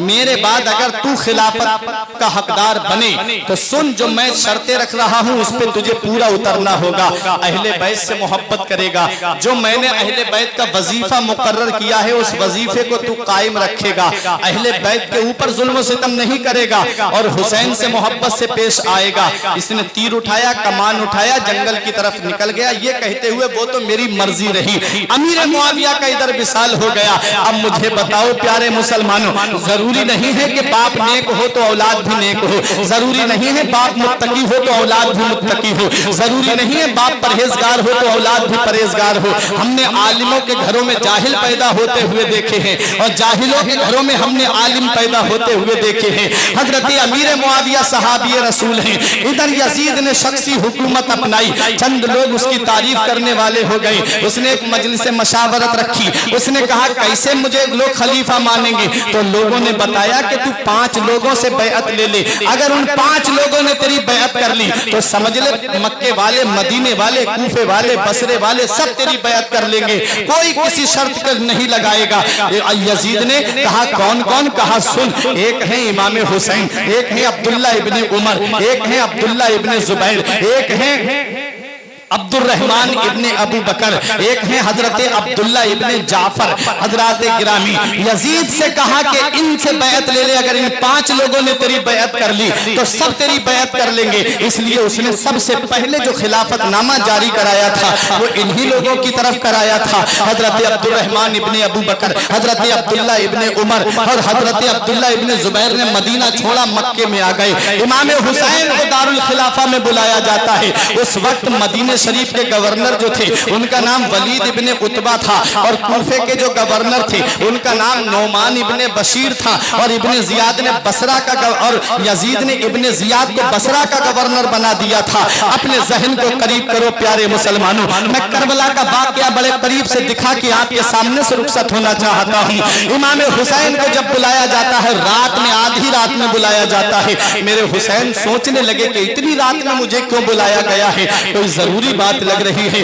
मेरे बाद अगर तू खिलाफत का हकदार बने तो सुन, जो मैं शर्तें रख रहा हूं उस पे तुझे पूरा उतरना होगा। अहले बैत से मोहब्बत करेगा, जो मैंने अहले बैत का वजीफा मुकर्रर किया है उस वजीफे को तू कायम रखेगा, अहले बैत के ऊपर जुल्म सितम नहीं करेगा और हुसैन से मोहब्बत से पेश आएगा। इसने तीर उठाया, कमान उठाया, जंगल की तरफ निकल गया। ये कहते हुए, वो तो मेरी मर्जी रही। अमीर मुआविया का इधर विसाल हो गया। अब मुझे बताओ प्यारे मुसलमानों, जरूरी नहीं है कि बाप नेक हो तो औलाद भी नेक हो, जरूरी नहीं है बाप मुत्तकी हो तो औलाद भी मुत्तकी हो, जरूरी नहीं है बाप परहेजगार हो तो औलाद भी परहेजगार हो। हमने आलिमों के घरों में जाहिल पैदा होते हुए देखे हैं और जाहिलों के घरों में हमने आलिम पैदा होते हुए देखे हैं। हजरत अमीर मुआविया सहाबी रसूल हैं। इधर यजीद ने शख्सी हुकूमत अपनाई, चंद लोग उसकी तारीफ करने वाले हो गए। उसने एक मजलिस मशावरत रखी, उसने कहा कैसे मुझे लोग खलीफा मानेंगे? तो लोगों ने बताया कि तू 5 लोगों से बैअत ले ले, अगर उन 5 लोगों ने तेरी बैअत कर ली तो समझ ले मक्के वाले, मदीने वाले, कूफे वाले, बसरे वाले सब तेरी बैअत कर लेंगे, कोई किसी शर्त कर नहीं लगाएगा। यजीद ने कहा कौन कौन? कहा सुन, एक है इमाम हुसैन, एक है अब्दुल्ला इब्ने उमर, एक है अब्दुल्ला इब्ने जुबैर, एक है अब्दुल रहमान इब्ने अबू बकर, एक है हजरत अब्दुल्ला इब्ने जाफर। हजरत गिरामी यजीद से कहा कि इनसे बैत ले ले, अगर इन 5 लोगों ने तेरी बैत कर ली तो सब तेरी बैत कर लेंगे। इसलिए उसने सबसे पहले जो खिलाफतनामा जारी कराया था वो इन्हीं लोगों की तरफ कराया था। हजरत अब्दुल रहमान इब्ने अबू बकर, हजरत अब्दुल्ला इब्ने उमर और हजरत अब्दुल्ला इब्ने जुबैर ने मदीना छोड़ा, मक्के में आ गए। इमाम हुसैन को दारुल खिलाफा में बुलाया जाता है। उस वक्त मदीना शरीफ के गवर्नर जो थे उनका नाम वलीद इब्ने उतबा था, और कूफे के जो गवर्नर थे उनका नाम नौमान इब्ने बशीर था, और इब्ने जियाद ने बसरा का और यजीद ने इब्ने जियाद को बसरा का गवर्नर बना दिया था। अपने जहन को करीब करो प्यारे मुसलमानों, मैं करबला का वाकया बड़े करीब से दिखा के आपके सामने से रुखसत होना चाहता हूँ। इमाम हुसैन को जब बुलाया जाता है, रात में आधी रात में बुलाया जाता है, मेरे हुसैन सोचने लगे कि इतनी रात में मुझे क्यों बुलाया गया है, कोई जरूरी बात लग रही है।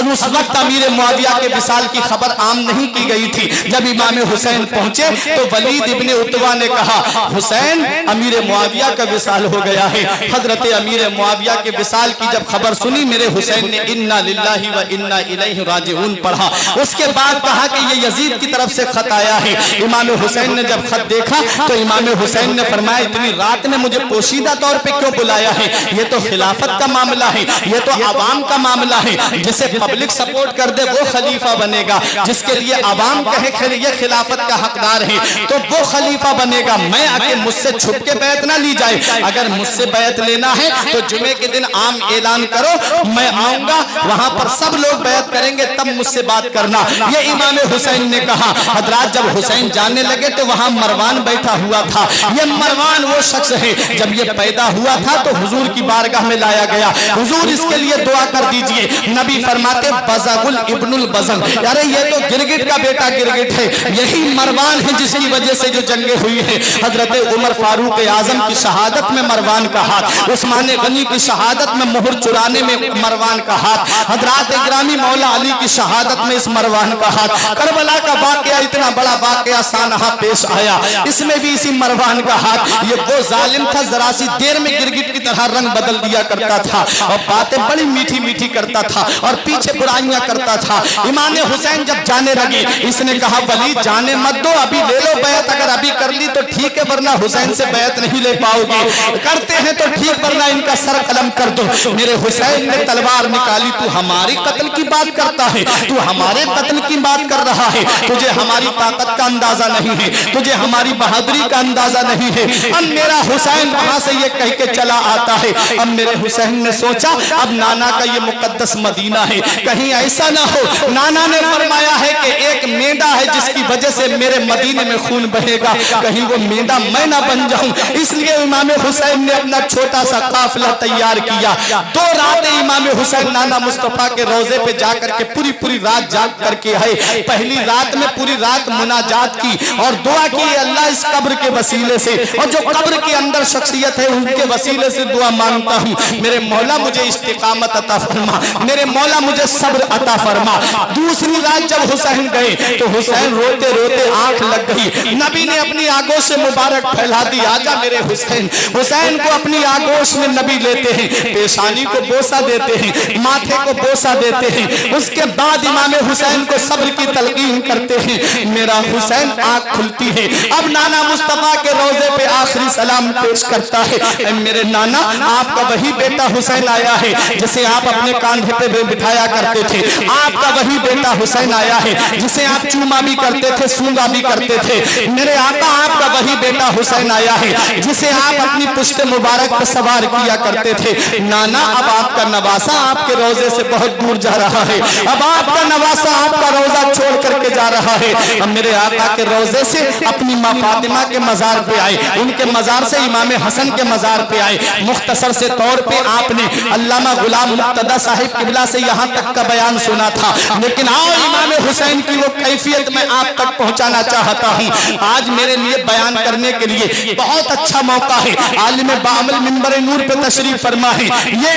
उस वक्त अमीर मुआविया के विसाल की खबर आम नहीं की गई थी। जब इमाम हुसैन पहुंचे तो वलीद इब्ने उतबा ने कहा, हुसैन अमीर मुआविया का विसाल हो गया है। हजरत अमीर मुआविया के विसाल की जब खबर सुनी, मेरे हुसैन ने इन्ना लिल्लाहि व इन्ना इलैहि राजिऊन पढ़ा। उसके बाद कहा कि ये यजीद की तरफ से खत आया है। इमाम हुसैन ने जब खत देखा तो इमाम हुसैन ने फरमाया, इतनी रात में मुझे पोशीदा तौर पे क्यों बुलाया है? ये तो खिलाफत का मामला है, ये तो आवाम का मामला है। जिसे पब्लिक सपोर्ट कर दे वो खलीफा बनेगा, जिसके लिए आवाम कहे ये खिलाफत का हकदार है तो वो खलीफा बनेगा। मैं आके मुझसे छुप के बैत ना ली जाए। अगर मुझसे बैत लेना है तो जुमे के दिन आम ऐलान करो, मैं आऊंगा, वहां पर सब लोग बैत करेंगे, तब मुझसे बात करना। ये इमाम हुसैन ने कहा। हजरात जब हुसैन जाने लगे तो वहां मरवान बैठा हुआ था। ये मरवान वो शख्स है, जब ये पैदा हुआ था तो हुजूर की बारगाह में लाया गया। हुजूर इसके लिए दुआ कर दीजिए। नबी फरमाते बज़गुल इब्नुल बज़ग, अरे ये तो गिरगिट का बेटा गिरगिट है, यही मरवान है जिसकी वजह से जो जंगे हुई है। हजरत उमर फारूक आजम की शहादत में मरवान का हाथ, उस्मान गनी की शहादत में मुहर चुराने में मरवान का हाथ, हजरत गिरामी मौला अली की शहादत में इस मरवान का हाथ। करबला का वाकया, इतना बड़ा वाकया सानहा पेश आया, इसमें भी इसी मरवान का हाथ। ये वो जालिम था, जरा सी देर में गिरगिट की तरह रंग बदल दिया करता था और बातें बड़ी मीठी मीठी करता था और पीछे बुराइयां करता था। इमाम हुसैन जब जाने लगे, इसने कहा वलीद जाने मत दो, अभी ले लो बैत, अगर अभी कर ली तो ठीक है, वरना हुसैन से बैत नहीं ले पाओगे। करते हैं तो ठीक, वरना इनका सर कलम कर दो। मेरे हुसैन ने तलवार निकाली, तू हमारे कत्ल की बात करता है, तू हमारे कत्ल की बात कर रहा है, तुझे हमारी ताकत का अंदाजा नहीं है, तुझे हमारी बहादुरी का अंदाजा नहीं है। अब मेरा हुसैन वहां से ये कह के चला आता है। अब मेरे हुसैन ने सोचा अब नाना का ये मुकद्दस मदीना है, कहीं ऐसा ना हो नाना ने फरमाया है कि एक मेंढा है जिसकी वजह से मेरे मदीने में खून बहेगा, कहीं वो मेंढा मैं ना बन जाऊं। इसलिए इमाम हुसैन ने अपना छोटा सा काफिला तैयार किया। 2 रातें इमाम हुसैन नाना मुस्तफा के रोजे पे जाकर के पूरी रात जाग करके आए। पहली रात में पूरी रात मुनाजात की और दुआ की, अल्लाह इस कब्र के वसीले से और जो कब्र के अंदर शख्सियत है उनके वसीले से दुआ मांगता हूँ, मेरे मौला मुझे इस्तिकामत अता फरमा, मेरे मौला मुझे सब्र अता फरमा। दूसरी रात जब हुसैन गए तो हुसैन रोते रोते आंख लग गई। नबी ने अपनी आगोश से मुबारक फैला दी, आजा मेरे हुसैन। हुसैन को अपनी आगोश में नबी लेते हैं, पेशानी को बोसा देते हैं, माथे को बोसा देते हैं। उसके बाद इमाम हुसैन को सब्र की तलकीन करते हैं। मेरा हुसैन आंख खुलती है। अब नाना मुस्तफा के रोजे पे आखिरी सलाम पेश करता है, मेरे नाना आपका वही बेटा हुसैन आया है जिसे आप अपने कांधे पे बिठाया करते थे, आपका वही बेटा हुसैन आया है जिसे आप चूमा भी करते थे, सूंगा भी करते थे। मेरे आका आपका वही बेटा हुसैन आया है जिसे आप अपनी पुश्त मुबारक पर सवार किया करते थे। नाना अब आपका नवासा आपके रोजे से बहुत दूर जा रहा है, अब आपका नवासा आपका रोजा छोड़ करके जा रहा है। अब मेरे आका के रोजे से अपनी माँ फातिमा के मजार पे आए, उनके मजार से इमाम हसन के मजार पे आए। मुख्तसर से तौर पे आपने अल्लामा गुलाम मुक्तदा साहिब किबला से यहाँ तक का बयान सुना था, लेकिन आओ इमाम हुसैन की वो कैफियत मैं आप तक पहुँचाना चाहता हूँ। आज मेरे लिए बयान करने के लिए बहुत अच्छा मौका है। आलिम बाअमल मिंबर नूर पे तशरीफ फरमा है। ये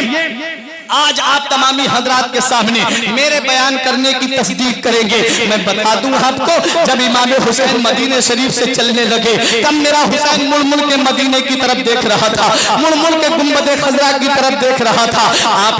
आज आप तमामी हजरात के सामने मेरे बयान करने की तस्दीक करेंगे। मैं बता दूं आपको, जब इमाम हुसैन मदीने शरीफ से चलने लगे तब मेरा हुसैन मुड़ मुड़ के मदीने की तरफ देख रहा था, मुड़ मुड़ के गुंबद खजरा की तरफ देख रहा था। आप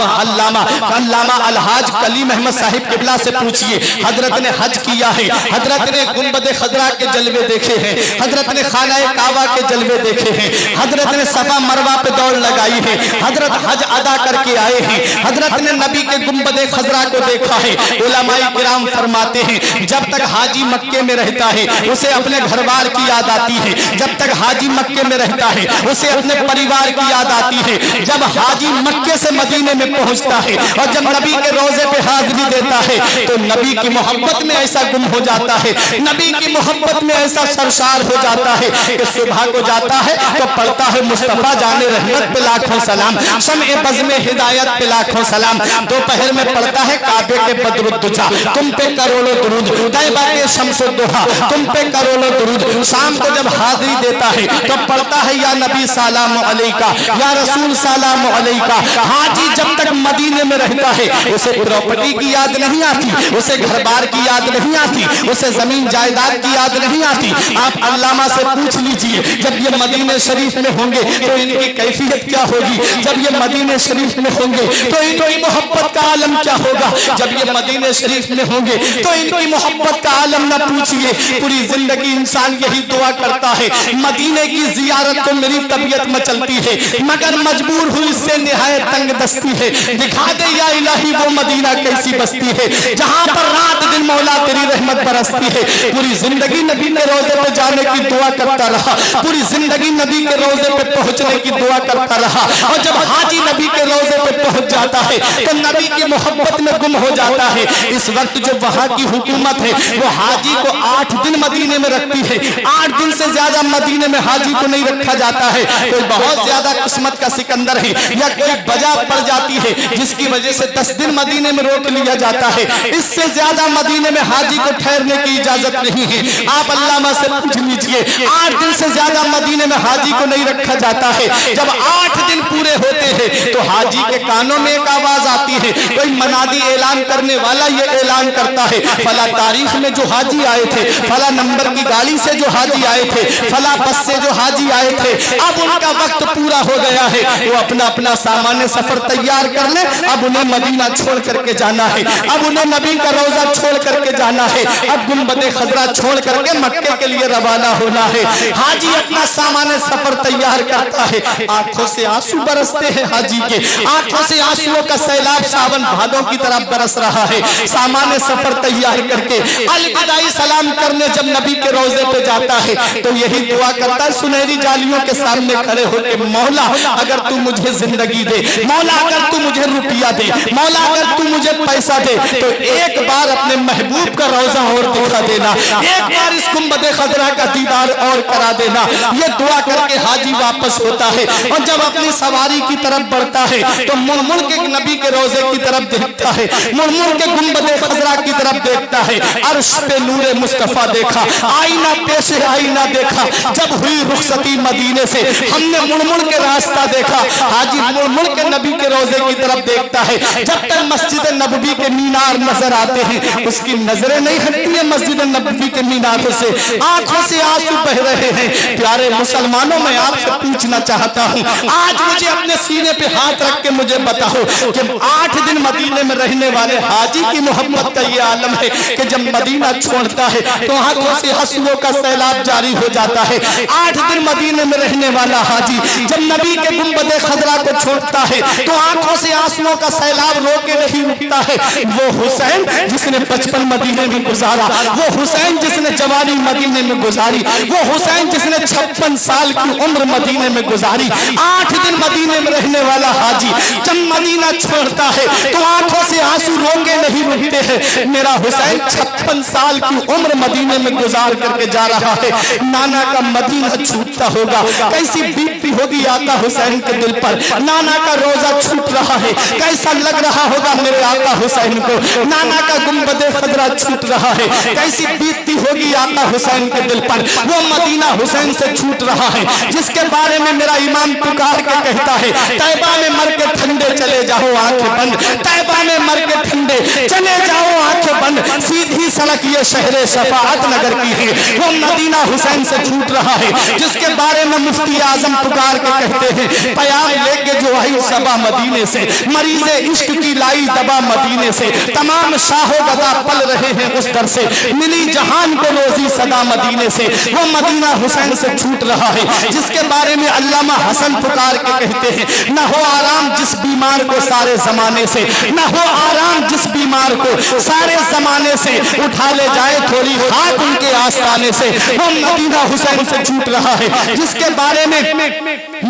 अल्लामा अलहाज कलीम अहमद साहिब किबला से पूछिए, हजरत ने हज किया है, हजरत ने गुंबद खजरा के जलवे देखे हैं, हजरत ने खानाए काबा के जलवे देखे हैं, हजरत ने सफा मरवा पे दौड़ लगाई है, हजरत हज अदा करके आए हैं, हजरत ने नबी के गुंबद खजरा को देखा है। उलमाए किराम फरमाते हैं जब तक हाजी मक्के में रहता है उसे अपने घर बार की याद आती है, जब तक हाजी मक्के में रहता है उसे अपने परिवार की याद आती है। जब हाजी मक्के से मदीने में पहुंचता है और जब नबी के रोजे पे हाजिरी देता है तो नबी की मोहब्बत में ऐसा गुम हो जाता है, नबी की मोहब्बत में ऐसा सरशार हो जाता है कि सुबह को जाता है तो पढ़ता है मुस्तफा जाने रहमत पे लाखों सलाम, शम्ए बज़्मे हिदायत पे लाखों सलाम। दोपहर में पढ़ता है काबे के बदरुद्दुजा तुम पे करोड़ों दुरूद, तैबा के शम्सुद्दुहा तुम पे करोड़ों दुरूद। शाम को जब हाजिरी देता है तो पढ़ता है या नबी सलाम अलैका, या रसूल सलाम अलैका। हाजी जब तक मदीने में रहता है उसे प्रॉपर्टी की याद नहीं आती, उसे घर बार की याद नहीं आती, उसे जमीन जायदाद की याद नहीं आती। आप अल्लामा से पूछ लीजिए जब ये मदीने शरीफ में होंगे तो इनकी कैफियत क्या होगी, जब ये मदीने शरीफ में होंगे तो इनकी मोहब्बत का आलम क्या होगा, जब ये मदीने शरीफ में होंगे तो इनकी मोहब्बत का आलम न पूछिए। पूरी जिंदगी इंसान यही दुआ करता है मदीने की जियारत तो मेरी तबीयत मचलती है मगर मजबूर हुई इससे निहायत तंग दस्ती है। दिखा दे या इलाही वो मदीना कैसी बस्ती है जहां पर रात दिन मौला तेरी रहमत बरसती है। पूरी जिंदगी नबी के रोजे पे जाने की दुआ करता रहा, पूरी जिंदगी नबी के रोजे पे पहुंचने की दुआ करता रहा और जब हाजी नबी के रोजे पे पहुंच जाता है तो नबी की मोहब्बत में गुम हो जाता है। इस वक्त जो वहां की हुकूमत है वो हाजी को 8 दिन मदीने में रखती है, 8 दिन से ज्यादा मदीने में हाजी को नहीं रखा जाता है। कोई बहुत ज्यादा किस्मत का सिकंदर है या कोई वजह पड़ जाती है जिसकी वजह से 10 दिन मदीने में रोक लिया जाता है, इससे ज्यादा मदीने में हाजी को ठहरने की इजाजत नहीं है। आप अल्लामा से पूछ लीजिए 8 दिन से ज्यादा मदीने में हाजी को नहीं रखा जाता है। जब 8 दिन पूरे होते हैं तो हाजी के कानों में एक आवाज आती है, कोई मनादी ऐलान करने वाला ये ऐलान करता है फला तारीख में जो हाजी आए थे, फला नंबर की गाड़ी से जो हाजी आए थे, फला बस से जो हाजी आए थे, अब उनका वक्त पूरा हो गया है, वो अपना अपना सामान्य सफर तैयार कर ले, अब उन्हें मदीना छोड़ करके जाना है, अब उन्हें नबी का रोजा छोड़ करके जाना है, अब गुंबद खजरा छोड़ करके मक्के के लिए रवाना होना है। हाजी अपना सामान्य सफर तैयार करता है, आंखों से आंसू बरसते हैं हाजी के, आंखों से आंसुओं का सैलाब सावन भादों की तरफ बरस रहा है। सामान्य सफर तैयार करके अलविदाई सलाम करने जब नबी के रोजे पे जाता है तो यही दुआ करता है सुनहरी जालियों के सामने खड़े होकर, मौला अगर तू मुझे जिंदगी दे, मौला अगर तू मुझे रुपया दे, मौला अगर तू मुझे पैसा दे तो एक बार अपने महबूब का रोजा और दिखा देना, एक बार इस गुंबद खजरा का दीदार और करा देना। ये दुआ करके हाजी वापस होता है और जब अपनी सवारी की तरफ बढ़ता है तो मुड़ के नबी के रोजे की तरफ देखता है, मुड़ के गुंबद खजरा की तरफ देखता है। अर्श पे नूरे मुस्तफा देखा, आईना पेशे आईना देखा, जब हुई रुखसती मदीने से हमने मुड़ के रास्ता देखा। हाजी मुड़ के नबी के रोजे की तरफ देखता है, जब तक मस्जिद नबवी के मीनार नजर आते हैं उसकी नजरें नहीं हटती है मस्जिद नबवी के मीनारों से, आंखों से आंसू बह रहे हैं। प्यारे मुसलमानों, मैं आपसे पूछना चाहता हूँ, आज मुझे अपने सीने पे हाथ रख के मुझे बताओ कि 8 दिन मदीने में रहने वाले हाजी की मोहब्बत का ये आलम है कि जब मदीना छोड़ता है तो आंखों से आंसुओं का सैलाब जारी हो जाता है। 8 दिन मदीने में रहने वाला हाजी जब नबी के गुंबद खजरा को छोड़ता है तो आंखों से आंसुओं का सैलाब रोके नहीं रुकता है। वो हुसैन जिसने 55 मदीने में गुजारा, वो हुसैन जिसने जवानी मदीने में गुजारी, वो हुसैन जिसने 56 साल की उम्र मदीने में गुजारी, 8 दिन मदीने में रहने वाला हाजी जब मदीना छोड़ता है तो आंखों से आंसू रोके नहीं रुकते हैं। मेरा हुसैन 56 साल की उम्र मदीने में गुजार करके जा रहा है, नाना का मदीना छूटता सोचता होगा कैसी बीतती होगी आका हुसैन के दिल पर। नाना का रोजा छूट रहा है, कैसा लग रहा होगा मेरे आका हुसैन को। नाना का गुंबद खजरा छूट रहा है, कैसी बीतती होगी आका हुसैन के दिल पर। वो मदीना हुसैन से छूट रहा है जिसके बारे में मेरा इमाम पुकार के कहता है, तैबा में मर के ठंडे चले जाओ आंखें बंद, तैबा में मर के ठंडे चले जाओ आंखें बंद, सीधी सड़क ये शहरे शफाअत नगर की है। वो मदीना हुसैन से छूट रहा है जिसके बारे में मुफ्ती आजम पुकार के कहते हैं, प्याम लेके जो आई सबा मदीने से, मरीज़े इश्क की लाई दबा मदीने से, तमाम शाहो गदा पल रहे हैं उस दर से, मिली जहान को रोजी सदा मदीने से। वो मदीना हुसैन से छूट रहा है जिसके बारे में अल्लामा हसन पुकार के कहते हैं, न हो आराम जिस बीमार को सारे जमाने से, न हो आराम जिस बीमार को सारे जमाने से, उठा ले जाए थोड़ी हाथ उनके आस्ताने से। वो मदीना हुसैन से छूट रहा है जिसके बारे में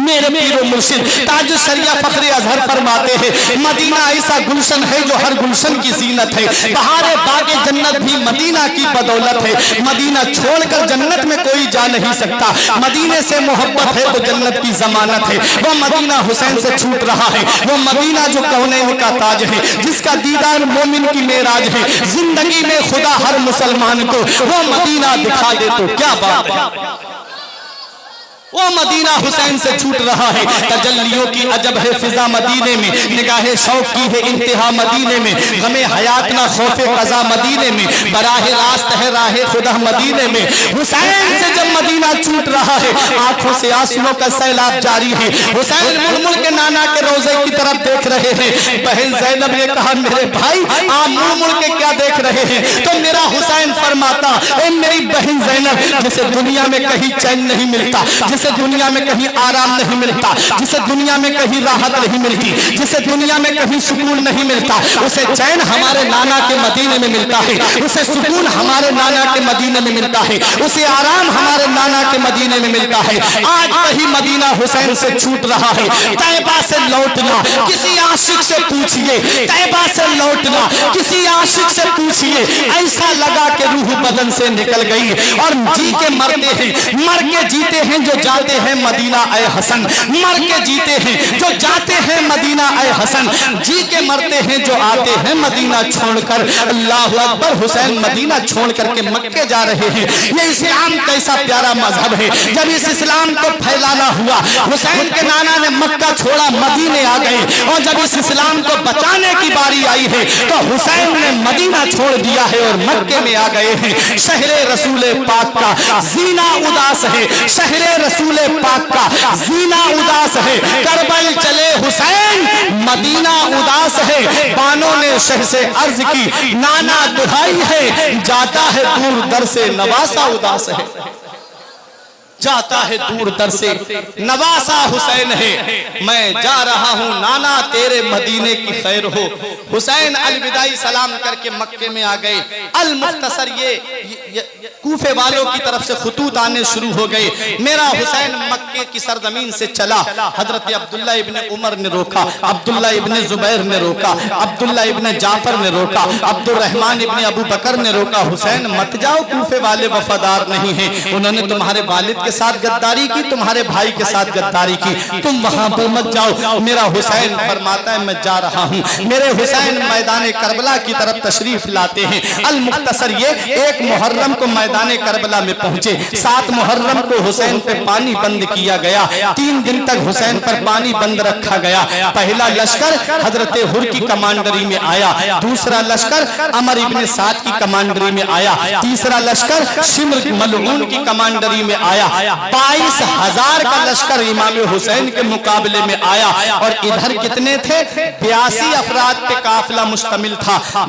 मेरे पीर मुर्शिद ताज शरिया फखरे अजहर फरमाते हैं, मदीना ऐसा गुलशन है जो हर गुलशन की जीनत है, बहारे बागे जन्नत भी मदीना की बदौलत है। मदीना छोड़कर जन्नत में कोई जा नहीं सकता, मदीने से मोहब्बत है तो जन्नत की जमानत है। वो मदीना हुसैन से छूट रहा है, वो मदीना जो कौनैन का ताज है, जिसका दीदार मोमिन की मेराज है। जिंदगी में खुदा हर मुसलमान को वो मदीना दिखा दे तो क्या बात है। वो मदीना हुसैन से छूट रहा है, तजल्लियों की अजब है फिजा मदीने में, निगाहे शौक की है इंतहा मदीने में, हमें हयात ना खौफे कज़ा मदीने में, बराह रास्त है राहे खुदा मदीने में। हुसैन से जब मदीना छूट रहा है आंखों से आंसुओं का सैलाब जारी है। हुसैन मुड़मुड़ के नाना के रोजे की तरफ देख रहे हैं। बहन जैनब ने कहा, मेरे भाई आप मुड़मुड़ के क्या देख रहे हैं? तो मेरा हुसैन फरमाता, ए मेरी बहन जैनब, जिसे दुनिया में कहीं चैन नहीं मिलता, जिसे दुनिया में कहीं आराम नहीं मिलता, जिसे दुनिया में कहीं राहत नहीं मिलती, जिसे दुनिया में कहीं सुकून नहीं मिलता, उसे चैन हमारे नाना के मदीने में मिलता है, उसे सुकून हमारे नाना के मदीने में मिलता है, उसे आराम हमारे नाना के मदीने में मिलता है। आज वही मदीना हुसैन से छूट रहा है। तैबा से लौटना किसी आशिक से पूछिए, तैबा से लौटना किसी आशिक से पूछिए, ऐसा लगा कि रूह बदन से निकल गई। और जी के मरते हैं, मर के जीते हैं जो जाते हैं मदीना ए हसन, मर के जीते हैं जो जाते हैं मदीना ए हसन, जी के मरते हैं जो आते हैं मदीना छोड़कर। अल्लाहु अकबर। हुसैन मदीना छोड़ करके मक्के जा रहे हैं। ये इस्लाम कैसा प्यारा मजहब है। जब इस इस्लाम को फैलाना हुआ, हुसैन के नाना ने मक्का छोड़ा, मदीने आ गए, और जब इस इस्लाम को बचाने की बारी आई है तो हुसैन ने मदीना छोड़ दिया है और मक्के में आ गए हैं। शहरे रसूले पाक का जीना उदास है, शहरे रसूले पाक का जीना उदास है। करबल चले हुसैन, मदीना उदास है। बानों ने शह से अर्ज की, नाना दुहाई है, जाता है दूर दर से नवासा उदास है, जाता है दूर दर से नवासा हुसैन है। मैं जा रहा हूँ नाना तेरे मदीने की खैर हो। हुसैन अलविदाई सलाम करके मक्के में आ गए। अल मुख्तसर ये कूफे वालों की तरफ से खुतूत आने शुरू हो गए। मेरा हुसैन मक्के की सरजमीन से चला। हजरत अब्दुल्ला इब्ने उमर ने रोका, अब्दुल्ला इब्ने जुबैर ने रोका, अब्दुल्ला इब्ने जाफर ने रोका, अब्दुर्रहमान इब्ने अबू बकर ने रोका। हुसैन मत जाओ, कूफे वाले वफादार नहीं हैं, उन्होंने तुम्हारे वालिद के साथ गद्दारी की, तुम्हारे भाई के साथ गद्दारी की, तुम वहां पर मत जाओ। मेरा हुसैन फरमाता है मैं जा रहा हूं। मेरे हुसैन मैदान करबला की तरफ तशरीफ लाते हैं। अल मुख्तसर ये 1 मुहर्रम को मैदान करबला में पहुंचे। 7 मुहर्रम को हुसैन पे पानी बंद किया गया। 3 दिन तक हुसैन पर पानी बंद रखा गया। पहला लश्कर हजरत हुर की कमांडरी में आया, दूसरा लश्कर अमर इब्ने साद की कमांडरी में आया, तीसरा लश्कर शिम्र मलऊन की कमांडरी में आया। 22,000 का लश्कर इमाम हुसैन के मुकाबले में आया। और इधर कितने थे? 82 अफराद पे काफिला मुश्तमिल था।